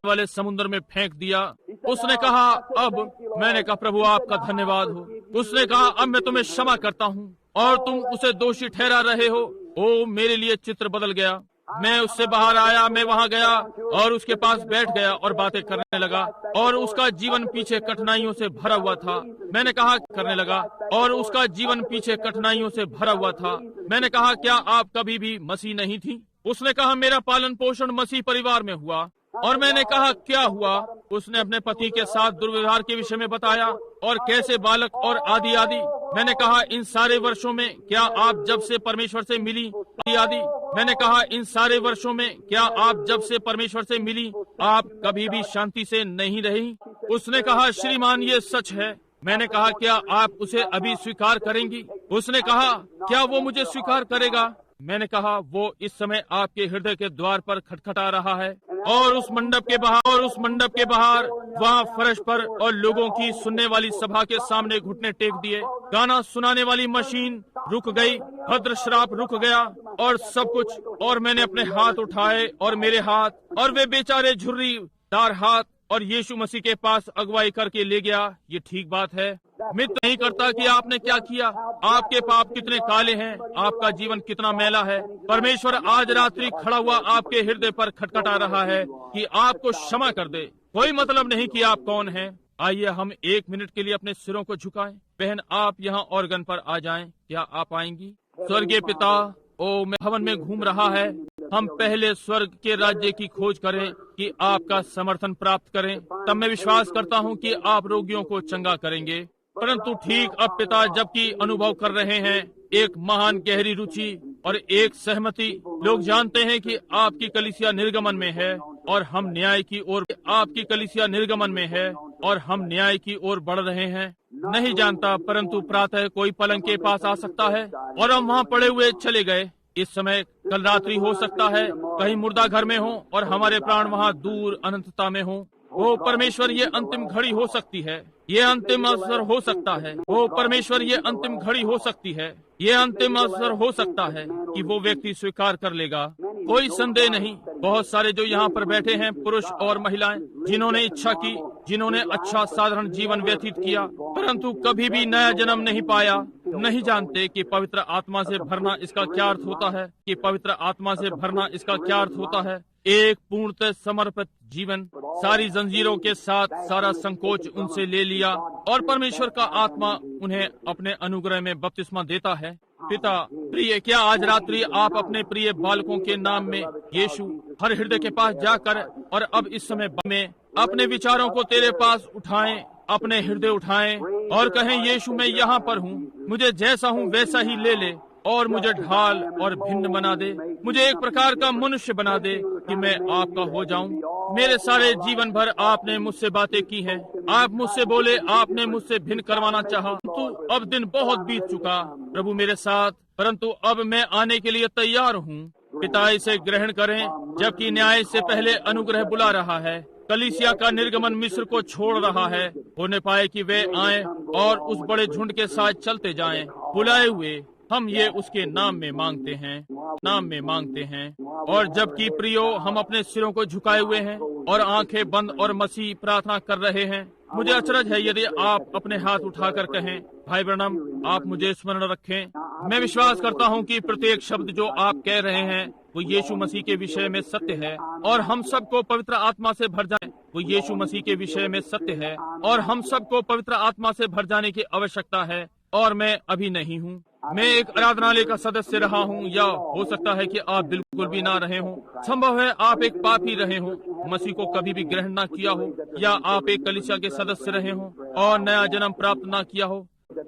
वाले समुद्र में फेंक दिया। उसने कहा, अब। मैंने कहा, प्रभु आपका धन्यवाद हो। उसने कहा, अब मैं तुम्हें क्षमा करता हूँ और तुम उसे दोषी ठहरा रहे हो। ओ, मेरे लिए चित्र बदल गया। मैं उससे बाहर आया, मैं वहाँ गया और उसके पास बैठ गया और बातें करने लगा और उसका जीवन पीछे कठिनाइयों से भरा हुआ था। मैंने कहा, करने लगा और उसका जीवन पीछे कठिनाइयों से भरा हुआ था। मैंने कहा, क्या आप कभी भी मसीह नहीं थी? उसने कहा, मेरा पालन पोषण मसीह परिवार में हुआ। और मैंने कहा, क्या हुआ? उसने अपने पति के साथ दुर्व्यवहार के विषय में बताया और कैसे बालक और आदि आदि। मैंने कहा, इन सारे वर्षों में क्या आप जब से परमेश्वर से मिली आदि। मैंने कहा, इन सारे वर्षों में क्या आप जब से परमेश्वर से मिली आप कभी भी शांति से नहीं रही? उसने कहा, श्रीमान ये सच है। मैंने कहा, क्या आप उसे अभी स्वीकार करेंगी? उसने कहा, क्या वो मुझे स्वीकार करेगा? मैंने कहा, वो इस समय आपके हृदय के द्वार पर खटखटा रहा है। और उस मंडप के बाहर वहाँ फर्श पर और लोगों की सुनने वाली सभा के सामने घुटने टेक दिए। गाना सुनाने वाली मशीन रुक गई, भद्र श्राप रुक गया और सब कुछ। और मैंने अपने हाथ उठाए और मेरे हाथ और वे बेचारे झुर्रीदार हाथ और यीशु मसीह के पास अगुवाई करके ले गया। ये ठीक बात है। मित नहीं करता कि आपने क्या किया, आपके पाप कितने काले हैं, आपका जीवन कितना मैला है। परमेश्वर आज रात्रि खड़ा हुआ आपके हृदय पर खटखटा रहा है कि आपको क्षमा कर दे। कोई मतलब नहीं कि आप कौन हैं। आइए हम 1 मिनट के लिए अपने सिरों को झुकाएं। बहन, आप यहाँ ऑर्गन पर आ जाएं। क्या आप आएंगी? स्वर्गीय पिता, ओ मैं भवन में घूम रहा है। हम पहले स्वर्ग के राज्य की खोज करें कि आपका समर्थन प्राप्त करें, तब मैं विश्वास करता हूँ कि आप रोगियों को चंगा करेंगे। परंतु ठीक अब पिता जबकि अनुभव कर रहे हैं एक महान गहरी रुचि और एक सहमति, लोग जानते हैं कि आपकी कलीसिया निर्गमन में है और हम न्याय की ओर, आपकी कलीसिया निर्गमन में है और हम न्याय की ओर बढ़ रहे हैं। नहीं जानता, परंतु प्रातः कोई पलंग के पास आ सकता है और हम वहाँ पड़े हुए चले गए। इस समय कल रात्रि हो सकता है कहीं मुर्दा घर में हो और हमारे प्राण वहाँ दूर अनंतता में हो। ओ परमेश्वर, ये अंतिम घड़ी हो सकती है, ये अंतिम अवसर हो सकता है। ओ परमेश्वर, ये अंतिम घड़ी हो सकती है, ये अंतिम अवसर हो सकता है कि वो व्यक्ति स्वीकार कर लेगा। कोई संदेह नहीं, बहुत सारे जो यहाँ पर बैठे हैं, पुरुष और महिलाएं, जिन्होंने इच्छा की, जिन्होंने अच्छा साधारण जीवन व्यतीत किया, परंतु कभी भी नया जन्म नहीं पाया, नहीं जानते कि पवित्र आत्मा से भरना इसका क्या अर्थ होता है, कि पवित्र आत्मा से भरना इसका क्या अर्थ होता है। एक पूर्णतः समर्पित जीवन, सारी जंजीरों के साथ सारा संकोच उनसे ले लिया और परमेश्वर का आत्मा उन्हें अपने अनुग्रह में बपतिस्मा देता है। पिता प्रिय, क्या आज रात्रि आप अपने प्रिय बालकों के नाम में यीशु हर हृदय के पास जाकर और अब इस समय में अपने विचारों को तेरे पास उठाएं, अपने हृदय उठाएं और कहें, यीशु मैं यहाँ पर हूँ, मुझे जैसा हूँ वैसा ही ले ले और मुझे ढाल और भिन्न बना दे, मुझे एक प्रकार का मनुष्य बना दे कि मैं आपका हो जाऊं। मेरे सारे जीवन भर आपने मुझसे बातें की हैं, आप मुझसे बोले, आपने मुझसे भिन्न करवाना चाहा, तो अब दिन बहुत बीत चुका प्रभु मेरे साथ, परंतु अब मैं आने के लिए तैयार हूँ। पिता इसे ग्रहण करें, जबकि न्याय से पहले अनुग्रह बुला रहा है। कलीसिया का निर्गमन मिस्र को छोड़ रहा है, होने पाए कि वे आएं और उस बड़े झुंड के साथ चलते जाएं, बुलाए हुए। हम ये उसके नाम में मांगते हैं, नाम में मांगते हैं। और जबकि प्रियो हम अपने सिरों को झुकाए हुए हैं और आंखें बंद और मसीह प्रार्थना कर रहे हैं, मुझे अचरज है यदि आप अपने हाथ उठाकर कहें, भाई ब्रनम आप मुझे स्मरण रखें। मैं विश्वास करता हूं कि प्रत्येक शब्द जो आप कह रहे हैं वो यीशु मसीह के विषय में सत्य है और हम सबको पवित्र आत्मा से भर जाए। वो यीशु मसीह के विषय में सत्य है और हम सबको पवित्र आत्मा से भर जाने की आवश्यकता है। और मैं अभी नहीं हूँ, मैं एक आराधनालय का सदस्य रहा हूँ, या हो सकता है कि आप बिल्कुल भी ना रहे हो। संभव है आप एक पापी रहे हो, मसीह को कभी भी ग्रहण ना किया हो, या आप एक कलीसिया के सदस्य रहे हो और नया जन्म प्राप्त ना किया हो,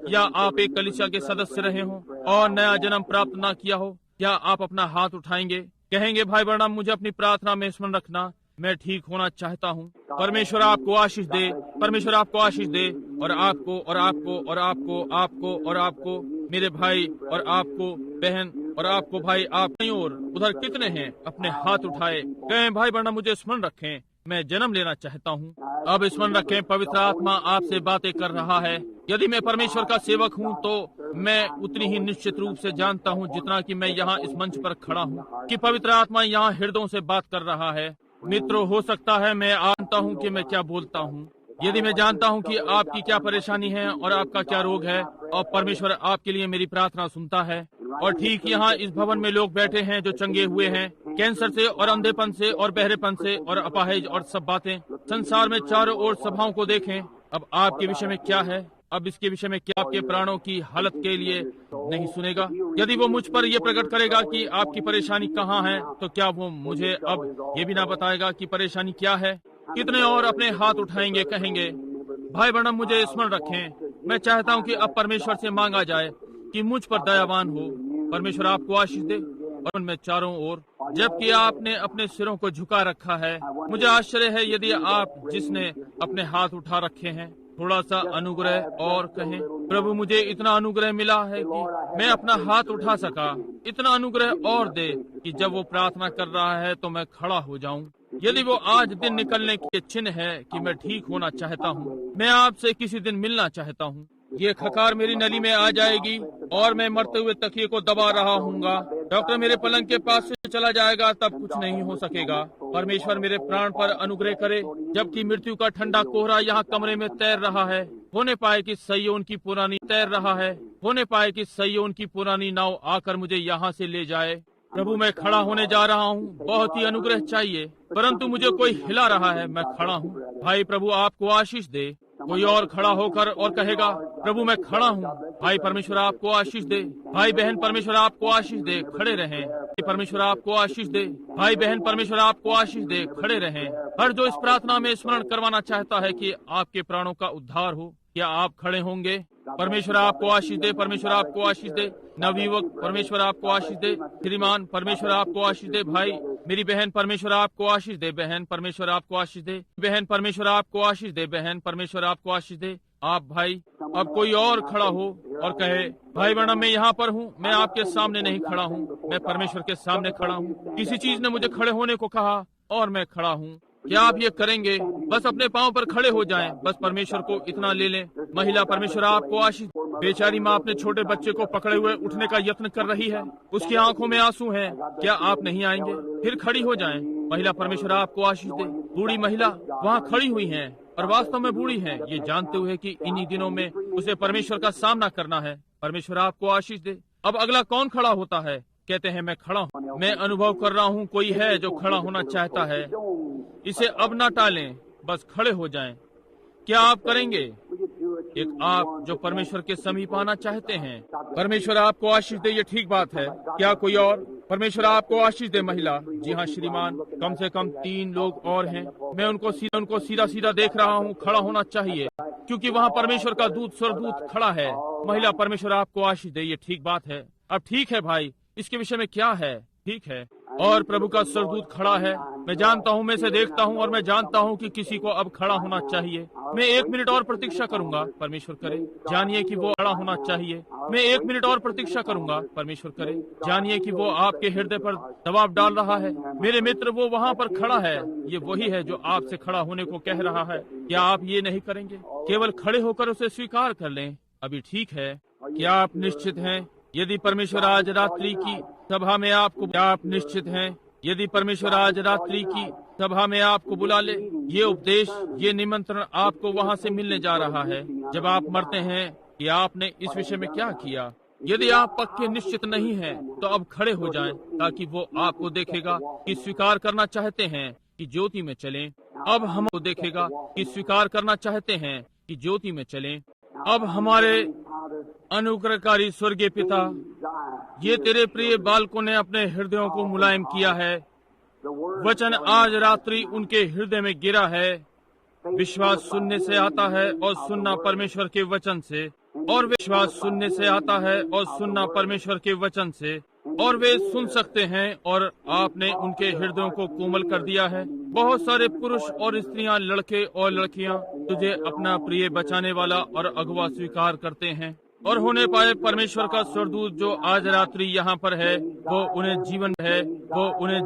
या आप एक कलीसिया के सदस्य रहे हो और नया जन्म प्राप्त ना किया हो। क्या आप अपना हाथ उठाएंगे, कहेंगे, भाई ब्रनम मुझे अपनी प्रार्थना में स्मरण रखना, मैं ठीक होना चाहता हूँ। परमेश्वर आपको आशीष दे, परमेश्वर आपको आशीष दे, और आपको और आपको और आपको आपको और आपको मेरे भाई, और आपको बहन, और आपको भाई। आप कहीं और उधर कितने हैं? अपने हाथ उठाए, कहें भाई बना मुझे स्मरण रखें, मैं जन्म लेना चाहता हूँ। अब स्मरण रखें, पवित्र आत्मा आपसे बातें कर रहा है। यदि मैं परमेश्वर का सेवक हूँ तो मैं उतनी ही निश्चित रूप से जानता हूँ जितना कि मैं यहाँ इस मंच पर खड़ा हूँ कि पवित्र आत्मा यहाँ हृदयों से बात कर रहा है। मित्रों, हो सकता है मैं जानता हूँ कि मैं क्या बोलता हूँ। यदि मैं जानता हूँ कि आपकी क्या परेशानी है और आपका क्या रोग है, और परमेश्वर आपके लिए मेरी प्रार्थना सुनता है। और ठीक यहाँ इस भवन में लोग बैठे हैं जो चंगे हुए हैं कैंसर से और अंधेपन से और बहरेपन से और अपाहिज और सब बातें। संसार में चारों ओर सभाओं को देखें। अब आपके विषय में क्या है? अब इसके विषय में क्या आपके प्राणों की हालत के लिए नहीं सुनेगा? यदि वो मुझ पर यह प्रकट करेगा कि आपकी परेशानी कहाँ है, तो क्या वो मुझे अब ये भी ना बताएगा कि परेशानी क्या है? कितने और अपने हाथ उठाएंगे, कहेंगे भाई बहन मुझे स्मरण रखें। मैं चाहता हूँ कि अब परमेश्वर से मांगा जाए कि मुझ पर दयावान हो। परमेश्वर आपको आशीष दे। और उनमें चारों ओर, जबकि आपने अपने सिरों को झुका रखा है, मुझे आश्चर्य है यदि आप जिसने अपने हाथ उठा रखे हैं थोड़ा सा अनुग्रह और कहें, प्रभु मुझे इतना अनुग्रह मिला है कि मैं अपना हाथ उठा सका। इतना अनुग्रह और दे कि जब वो प्रार्थना कर रहा है तो मैं खड़ा हो जाऊं। यदि वो आज दिन निकलने के चिन्ह है कि मैं ठीक होना चाहता हूँ, मैं आपसे किसी दिन मिलना चाहता हूँ। ये खकार मेरी नली में आ जाएगी और मैं मरते हुए तकिए को दबा रहा हूँगा। डॉक्टर मेरे पलंग के पास से चला जाएगा, तब कुछ नहीं हो सकेगा। परमेश्वर मेरे प्राण पर अनुग्रह करे, जबकि मृत्यु का ठंडा कोहरा यहाँ कमरे में तैर रहा है। होने पाए कि सिय्योन की पुरानी तैर रहा है, होने पाए कि सिय्योन की पुरानी नाव आकर मुझे यहाँ से ले जाए। प्रभु मैं खड़ा होने जा रहा हूँ, बहुत ही अनुग्रह चाहिए, परंतु मुझे कोई हिला रहा है। मैं खड़ा हूँ। भाई प्रभु आपको आशीष दे। कोई और खड़ा होकर और कहेगा, प्रभु मैं खड़ा हूँ। भाई परमेश्वर आपको आशीष दे। भाई बहन परमेश्वर आपको आशीष दे, खड़े रहें। परमेश्वर आपको आशीष दे। भाई बहन परमेश्वर आपको आशीष दे, खड़े रहें। हर जो इस प्रार्थना में स्मरण करवाना चाहता है कि आपके प्राणों का उद्धार हो, क्या आप खड़े होंगे? परमेश्वर आपको आशीष दे। परमेश्वर आपको आशीष दे। नवयुवक परमेश्वर आपको आशीष दे। श्रीमान परमेश्वर आपको आशीष दे। भाई मेरी बहन परमेश्वर आपको आशीष दे। बहन परमेश्वर आपको आशीष दे। बहन परमेश्वर आपको आशीष दे। बहन परमेश्वर आपको आशीष दे। आप भाई, अब कोई और खड़ा हो और कहे, भाई बहन मैं यहाँ पर हूँ, मैं आपके सामने नहीं खड़ा हूँ, मैं परमेश्वर के सामने खड़ा हूँ। किसी चीज ने मुझे खड़े होने को कहा और मैं खड़ा हूँ। क्या आप ये करेंगे? बस अपने पांव पर खड़े हो जाएं। बस परमेश्वर को इतना ले लें। महिला परमेश्वर आपको आशीष। बेचारी माँ अपने छोटे बच्चे को पकड़े हुए उठने का यत्न कर रही है, उसकी आंखों में आंसू हैं। क्या आप नहीं आएंगे? फिर खड़ी हो जाएं। महिला परमेश्वर आपको आशीष दे। बूढ़ी महिला वहाँ खड़ी हुई है और वास्तव में बूढ़ी है, ये जानते हुए कि इन्हीं दिनों में उसे परमेश्वर का सामना करना है। परमेश्वर आपको आशीष दे। अब अगला कौन खड़ा होता है? कहते हैं मैं खड़ा हूँ। मैं अनुभव कर रहा हूँ कोई है जो खड़ा होना चाहता है। इसे अब ना टालें, बस खड़े हो जाएं। क्या आप करेंगे? एक आप जो परमेश्वर के समीप आना चाहते हैं। परमेश्वर आपको आशीष दे, ये ठीक बात है। क्या कोई और? परमेश्वर आपको आशीष दे। महिला, जी हाँ श्रीमान, कम से कम 3 लोग और हैं। मैं उनको सीधा सीधा देख रहा हूँ। खड़ा होना चाहिए क्योंकि वहाँ परमेश्वर का दूत, स्वर्गदूत खड़ा है। महिला परमेश्वर आपको आशीष दे, ये ठीक बात है। अब ठीक है भाई, इसके विषय में क्या है? ठीक है। और प्रभु का स्वर्गदूत खड़ा है। मैं जानता हूँ, मैं इसे देखता हूँ और मैं जानता हूँ कि किसी को अब खड़ा होना चाहिए। मैं 1 मिनट और प्रतीक्षा करूंगा। परमेश्वर करे, जानिए कि वो खड़ा होना चाहिए। मैं 1 मिनट और प्रतीक्षा करूंगा। परमेश्वर करे, जानिए कि वो आपके हृदय पर दबाव डाल रहा है। मेरे मित्र, वो वहाँ पर खड़ा है। ये वही है जो आपसे खड़ा होने को कह रहा है। क्या आप ये नहीं करेंगे? केवल खड़े होकर उसे स्वीकार कर लें। अभी ठीक है। क्या आप निश्चित हैं? यदि परमेश्वर आज रात्रि की सभा में आपको, क्या आप निश्चित हैं? यदि परमेश्वर आज रात्रि की सभा में आपको बुला ले, ये उपदेश, ये निमंत्रण आपको वहाँ से मिलने जा रहा है जब आप मरते हैं कि आपने इस विषय में क्या किया। यदि आप पक्के निश्चित नहीं हैं, तो अब खड़े हो जाएं, ताकि वो आपको देखेगा कि स्वीकार करना चाहते हैं कि ज्योति में चलें। अब हमको देखेगा कि स्वीकार करना चाहते हैं कि ज्योति में चलें। अब हमारे अनुग्रहकारी स्वर्गीय पिता, ये तेरे प्रिय बालकों ने अपने हृदयों को मुलायम किया है। वचन आज रात्रि उनके हृदय में गिरा है। विश्वास सुनने से आता है और सुनना परमेश्वर के वचन से, और विश्वास सुनने से आता है और सुनना परमेश्वर के वचन से। और वे सुन सकते हैं और आपने उनके हृदयों को कोमल कर दिया है। बहुत सारे पुरुष और स्त्रियां, लड़के और लड़कियां तुझे अपना प्रिय बचाने वाला और अगुवा स्वीकार करते हैं। और होने पाए परमेश्वर का स्वर्गदूत जो आज रात्रि यहाँ पर है, वो उन्हें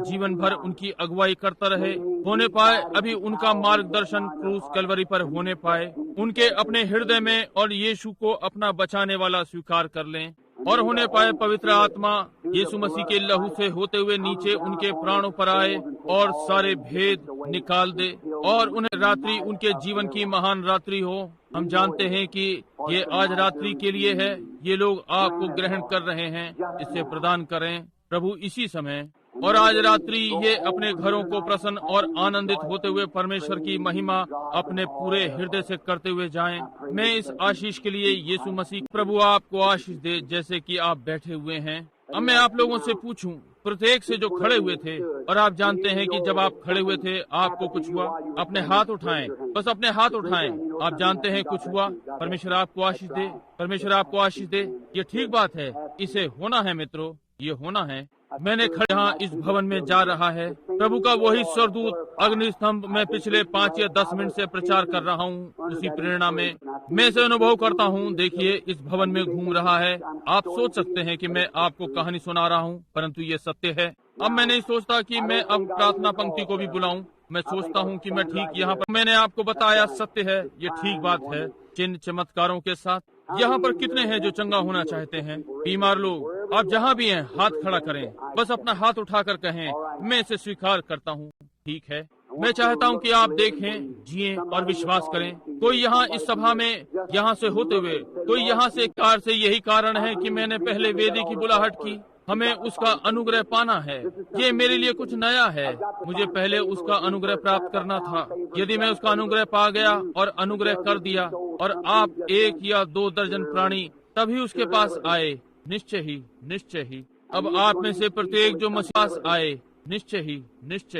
जीवन भर उनकी अगुवाई करता रहे। होने पाए अभी उनका मार्गदर्शन क्रूस कलवरी पर होने पाए, उनके अपने हृदय में और यीशु को अपना बचाने वाला स्वीकार कर लें। और होने पाए पवित्र आत्मा यीशु मसीह के लहू से होते हुए नीचे उनके प्राणों पर आए और सारे भेद निकाल दे, और उन्हें रात्रि उनके जीवन की महान रात्रि हो। हम जानते हैं कि ये आज रात्रि के लिए है। ये लोग आपको ग्रहण कर रहे हैं, इसे प्रदान करें प्रभु इसी समय। और आज रात्रि ये अपने घरों को प्रसन्न और आनंदित होते हुए परमेश्वर की महिमा अपने पूरे हृदय से करते हुए जाएं। मैं इस आशीष के लिए यीशु मसीह प्रभु आपको आशीष दे जैसे कि आप बैठे हुए हैं। अब मैं आप लोगों से पूछूं, प्रत्येक से जो खड़े हुए थे, और आप जानते हैं कि जब आप खड़े हुए थे आपको कुछ हुआ, अपने हाथ उठाएं, बस अपने हाथ उठाएं। आप जानते हैं कुछ हुआ। परमेश्वर आपको आशीष दे, परमेश्वर आपको आशीष दे। ये ठीक बात है, इसे होना है मित्रों, ये होना है। मैंने यहाँ इस भवन में जा रहा है, प्रभु का वही स्वर्गदूत अग्निस्तंभ में पिछले 5 या 10 मिनट से प्रचार कर रहा हूँ। उसी प्रेरणा में मैं इसे अनुभव करता हूँ। देखिए, इस भवन में घूम रहा है। आप सोच सकते हैं कि मैं आपको कहानी सुना रहा हूँ, परंतु ये सत्य है। अब मैं नहीं सोचता कि मैं अब प्रार्थना पंक्ति को भी बुलाऊं। मैं सोचता हूँ कि मैं ठीक यहाँ पर मैंने आपको बताया सत्य है, ये ठीक बात है। चिन्ह चमत्कारों के साथ यहाँ पर कितने हैं जो चंगा होना चाहते हैं? बीमार लोग, आप जहाँ भी हैं हाथ खड़ा करें, बस अपना हाथ उठाकर कहें, मैं इसे स्वीकार करता हूँ। ठीक है, मैं चाहता हूँ कि आप देखें, जिएं और विश्वास करें। कोई यहाँ इस सभा में यहाँ से होते हुए, कोई यहाँ से कार से यही कारण है कि मैंने पहले वेदी की बुलाहट की। हमें उसका अनुग्रह पाना है। ये मेरे लिए कुछ नया है। मुझे पहले उसका अनुग्रह प्राप्त करना था। यदि मैं उसका अनुग्रह पा गया और अनुग्रह कर दिया, और आप 1 या 2 दर्जन प्राणी तभी उसके पास आए, निश्चय ही अब आप में से प्रत्येक जो मसीह पास आए, निश्चय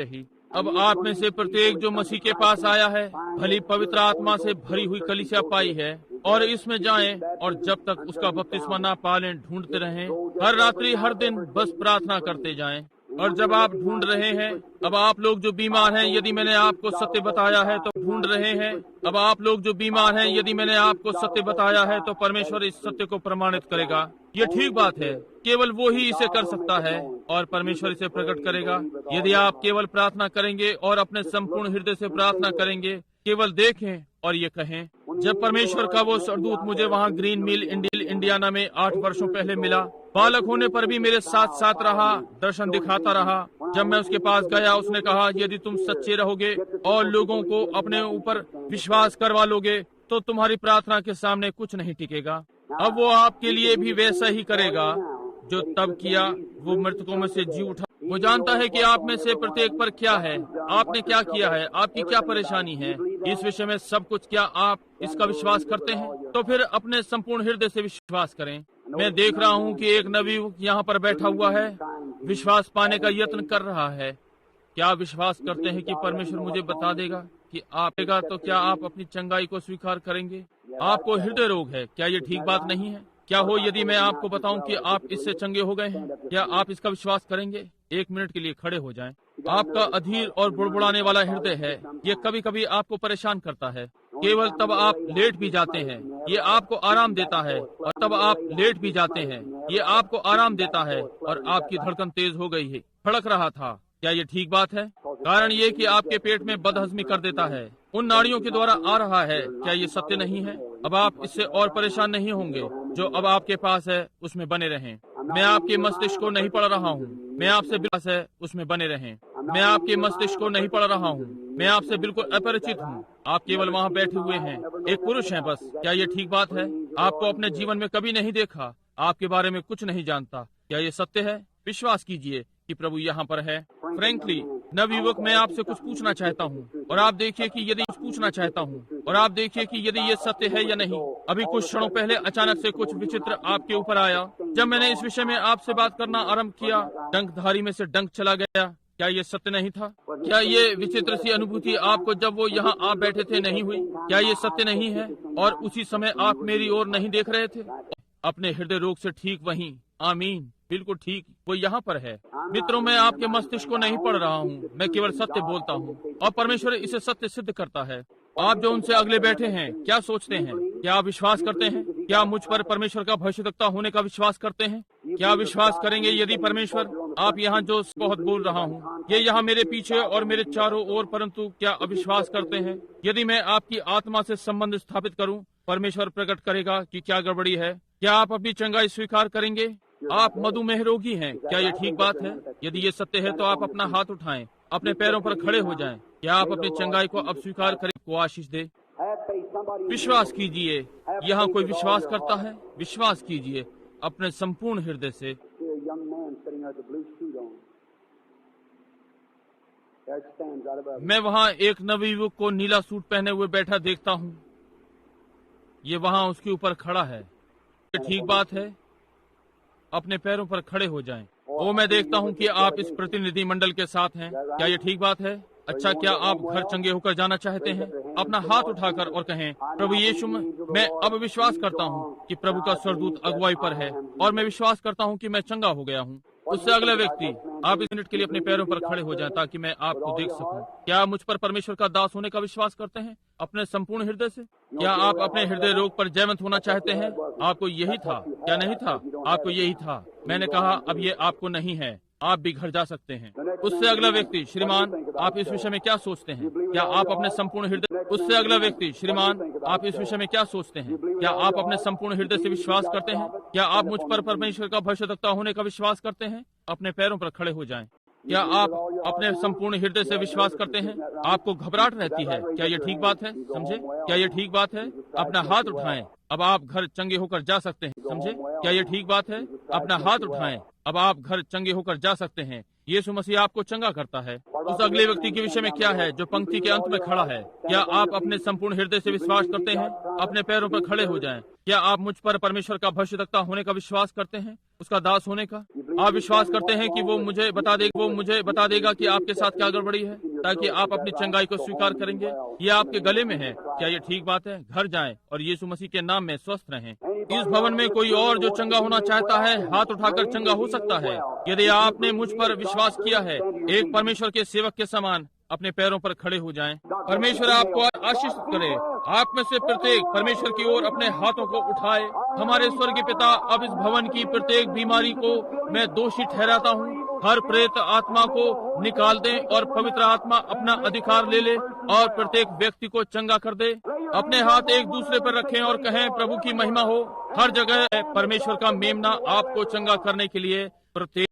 ही अब आप में से प्रत्येक जो मसीह के पास आया है, भली पवित्र आत्मा से भरी हुई कलीसिया पाई है, और इसमें जाएं और जब तक उसका बपतिस्मा ना पा लें ढूंढते रहें। हर रात्रि हर दिन बस प्रार्थना करते जाएं। और जब आप ढूंढ रहे हैं, अब आप लोग जो बीमार हैं, यदि मैंने आपको सत्य बताया है तो ढूंढ रहे हैं। अब आप लोग जो बीमार हैं, यदि मैंने आपको सत्य बताया है तो परमेश्वर इस सत्य को प्रमाणित करेगा। ये ठीक बात है, केवल वो ही इसे कर सकता है और परमेश्वर इसे प्रकट करेगा। यदि आप केवल प्रार्थना करेंगे और अपने संपूर्ण हृदय से प्रार्थना करेंगे, केवल देखें और ये कहें। जब परमेश्वर का वो स्वर्गदूत मुझे वहाँ ग्रीन मिल इंडियाना में 8 वर्षों पहले मिला, बालक होने पर भी मेरे साथ साथ रहा, दर्शन दिखाता रहा। जब मैं उसके पास गया, उसने कहा, यदि तुम सच्चे रहोगे और लोगों को अपने ऊपर विश्वास करवा लोगे तो तुम्हारी प्रार्थना के सामने कुछ नहीं टिकेगा। अब वो आपके लिए भी वैसा ही करेगा जो तब किया। वो मृतकों में से जी उठा। वो जानता है कि आप में से प्रत्येक पर क्या है, आपने क्या किया है, आपकी क्या परेशानी है, इस विषय में सब कुछ। क्या आप इसका विश्वास करते हैं? तो फिर अपने संपूर्ण हृदय से विश्वास करें। मैं देख रहा हूँ कि एक नबी यहाँ पर बैठा हुआ है, विश्वास पाने का यत्न कर रहा है। क्या आप विश्वास करते हैं कि परमेश्वर मुझे बता देगा कि आएगा? तो क्या आप अपनी चंगाई को स्वीकार करेंगे? आपको हृदय रोग है, क्या ये ठीक बात नहीं है? क्या हो यदि मैं आपको बताऊं कि आप इससे चंगे हो गए हैं? क्या आप इसका विश्वास करेंगे? 1 मिनट के लिए खड़े हो जाएं। आपका अधीर और बुड़बुड़ाने वाला हृदय है, ये कभी कभी आपको परेशान करता है। केवल तब आप लेट भी जाते हैं, ये आपको आराम देता है, और तब आप लेट भी जाते हैं, ये आपको आराम देता है, और आपकी धड़कन तेज हो गई है, धड़क रहा था। क्या ये ठीक बात है? कारण ये कि आपके पेट में बदहजमी कर देता है, उन नाड़ियों के द्वारा आ रहा है। क्या ये सत्य नहीं है? अब आप इससे और परेशान नहीं होंगे। जो अब आपके पास है उसमें बने रहें। मैं आपके मस्तिष्क को नहीं पढ़ रहा हूँ, मैं आपसे बिल्कुल है उसमें बने रहें। मैं आपके मस्तिष्क को नहीं पढ़ रहा हूँ, मैं आपसे बिल्कुल अपरिचित हूँ। आप केवल वहाँ बैठे हुए हैं, एक पुरुष हैं बस। क्या ये ठीक बात है? आपको अपने जीवन में कभी नहीं देखा, आपके बारे में कुछ नहीं जानता। क्या ये सत्य है? विश्वास कीजिए कि प्रभु यहाँ पर है। फ्रैंकली नवयुवक, मैं आपसे कुछ पूछना चाहता हूँ, और आप देखिए कि यदि कुछ पूछना चाहता हूँ, और आप देखिए कि यदि ये सत्य है या नहीं। अभी कुछ क्षणों पहले अचानक से कुछ विचित्र आपके ऊपर आया। जब मैंने इस विषय में आपसे बात करना आरंभ किया, डंकधारी में से डंक चला गया। क्या ये सत्य नहीं था? क्या ये विचित्र सी अनुभूति आपको जब वो यहाँ आप बैठे थे नहीं हुई? क्या ये सत्य नहीं है? और उसी समय आप मेरी ओर नहीं देख रहे थे? अपने हृदय रोग से ठीक वहीं। आमीन, बिल्कुल ठीक, वो यहाँ पर है। मित्रों, मैं आपके मस्तिष्क को नहीं पढ़ रहा हूँ, मैं केवल सत्य बोलता हूँ और परमेश्वर इसे सत्य सिद्ध करता है। आप जो उनसे अगले बैठे हैं, क्या सोचते हैं? क्या आप विश्वास करते हैं? क्या मुझ पर परमेश्वर का भविष्यवक्ता होने का विश्वास करते हैं? क्या विश्वास करेंगे यदि परमेश्वर, आप यहाँ जो बहुत बोल रहा हूँ, ये यहाँ मेरे पीछे और मेरे चारों ओर, परंतु क्या अविश्वास करते हैं? यदि मैं आपकी आत्मा से संबंध स्थापित करूँ, परमेश्वर प्रकट करेगा कि क्या गड़बड़ी है। क्या आप अपनी चंगाई स्वीकार करेंगे? आप मधुमेह रोगी हैं, क्या ये ठीक बात है? यदि ये सत्य है तो आप अपना हाथ उठाएं, अपने पैरों पर खड़े हो जाएं। क्या आप अपनी चंगाई को अब स्वीकार करें? को आशीष दे। विश्वास कीजिए। यहाँ कोई विश्वास करता है? विश्वास कीजिए अपने संपूर्ण हृदय से। मैं वहाँ एक नवयुवक को नीला सूट पहने हुए बैठा देखता हूँ। ये वहाँ उसके ऊपर खड़ा है। ये ठीक बात है? अपने पैरों पर खड़े हो जाएं। वो मैं देखता हूँ कि आप इस प्रतिनिधि मंडल के साथ हैं। क्या ये ठीक बात है? अच्छा, क्या आप घर चंगे होकर जाना चाहते हैं? अपना हाथ उठाकर और कहें, प्रभु यीशु, मैं अब विश्वास करता हूँ कि प्रभु का स्वर्गदूत अगुवाई पर है और मैं विश्वास करता हूँ कि मैं चंगा हो गया हूँ। उससे अगला व्यक्ति, आप इस मिनट के लिए अपने पैरों पर खड़े हो जाएं ताकि मैं आपको देख सकूं। क्या आप मुझ पर परमेश्वर का दास होने का विश्वास करते हैं अपने संपूर्ण हृदय से? क्या आप अपने हृदय रोग पर जयवंत होना चाहते हैं? आपको यही था, क्या नहीं था? आपको यही था। मैंने कहा अब ये आपको नहीं है, आप भी घर जा सकते हैं। उससे अगला व्यक्ति, श्रीमान, आप इस विषय में क्या सोचते हैं? क्या आप अपने संपूर्ण हृदय? उससे अगला व्यक्ति, श्रीमान, आप इस विषय में क्या सोचते हैं? क्या आप अपने संपूर्ण हृदय से विश्वास करते हैं? क्या आप मुझ पर परमेश्वर का भविष्यवक्ता होने का विश्वास करते हैं? अपने पैरों पर खड़े हो जाएं। क्या आप अपने संपूर्ण हृदय से विश्वास करते हैं? आपको घबराहट रहती है, क्या ये ठीक बात है? समझे? क्या ये ठीक बात है? अपना हाथ उठाएं, अब आप घर चंगे होकर जा सकते हैं। समझे? क्या ये ठीक बात है? अपना हाथ उठाएं, अब आप घर चंगे होकर जा सकते हैं। यीशु मसीह आपको चंगा करता है। उस अगले व्यक्ति के विषय में क्या है जो पंक्ति के अंत में खड़ा है? क्या आप अपने संपूर्ण हृदय से विश्वास करते हैं? अपने पैरों पर खड़े हो जाएं। क्या आप मुझ पर परमेश्वर का भविष्यवक्ता होने का विश्वास करते हैं? उसका दास होने का? आप विश्वास करते हैं कि वो मुझे बता देगा कि आपके साथ क्या गड़बड़ी है, ताकि आप अपनी चंगाई को स्वीकार करेंगे? ये आपके गले में है। क्या ये ठीक बात है? घर जाएं और यीशु मसीह के नाम में स्वस्थ रहें। इस भवन में कोई और जो चंगा होना चाहता है, हाथ उठाकर चंगा हो सकता है। यदि आपने मुझ पर विश्वास किया है, एक परमेश्वर के सेवक के समान अपने पैरों पर खड़े हो जाएं। परमेश्वर आपको आशीषित करे। आप में से प्रत्येक परमेश्वर की ओर अपने हाथों को उठाए। हमारे स्वर्गीय पिता, अब इस भवन की प्रत्येक बीमारी को मैं दोषी ठहराता हूँ। हर प्रेत आत्मा को निकाल दे और पवित्र आत्मा अपना अधिकार ले ले और प्रत्येक व्यक्ति को चंगा कर दे। अपने हाथ एक दूसरे पर रखें और कहें, प्रभु की महिमा हो। हर जगह परमेश्वर का मेमना आपको चंगा करने के लिए प्रत्येक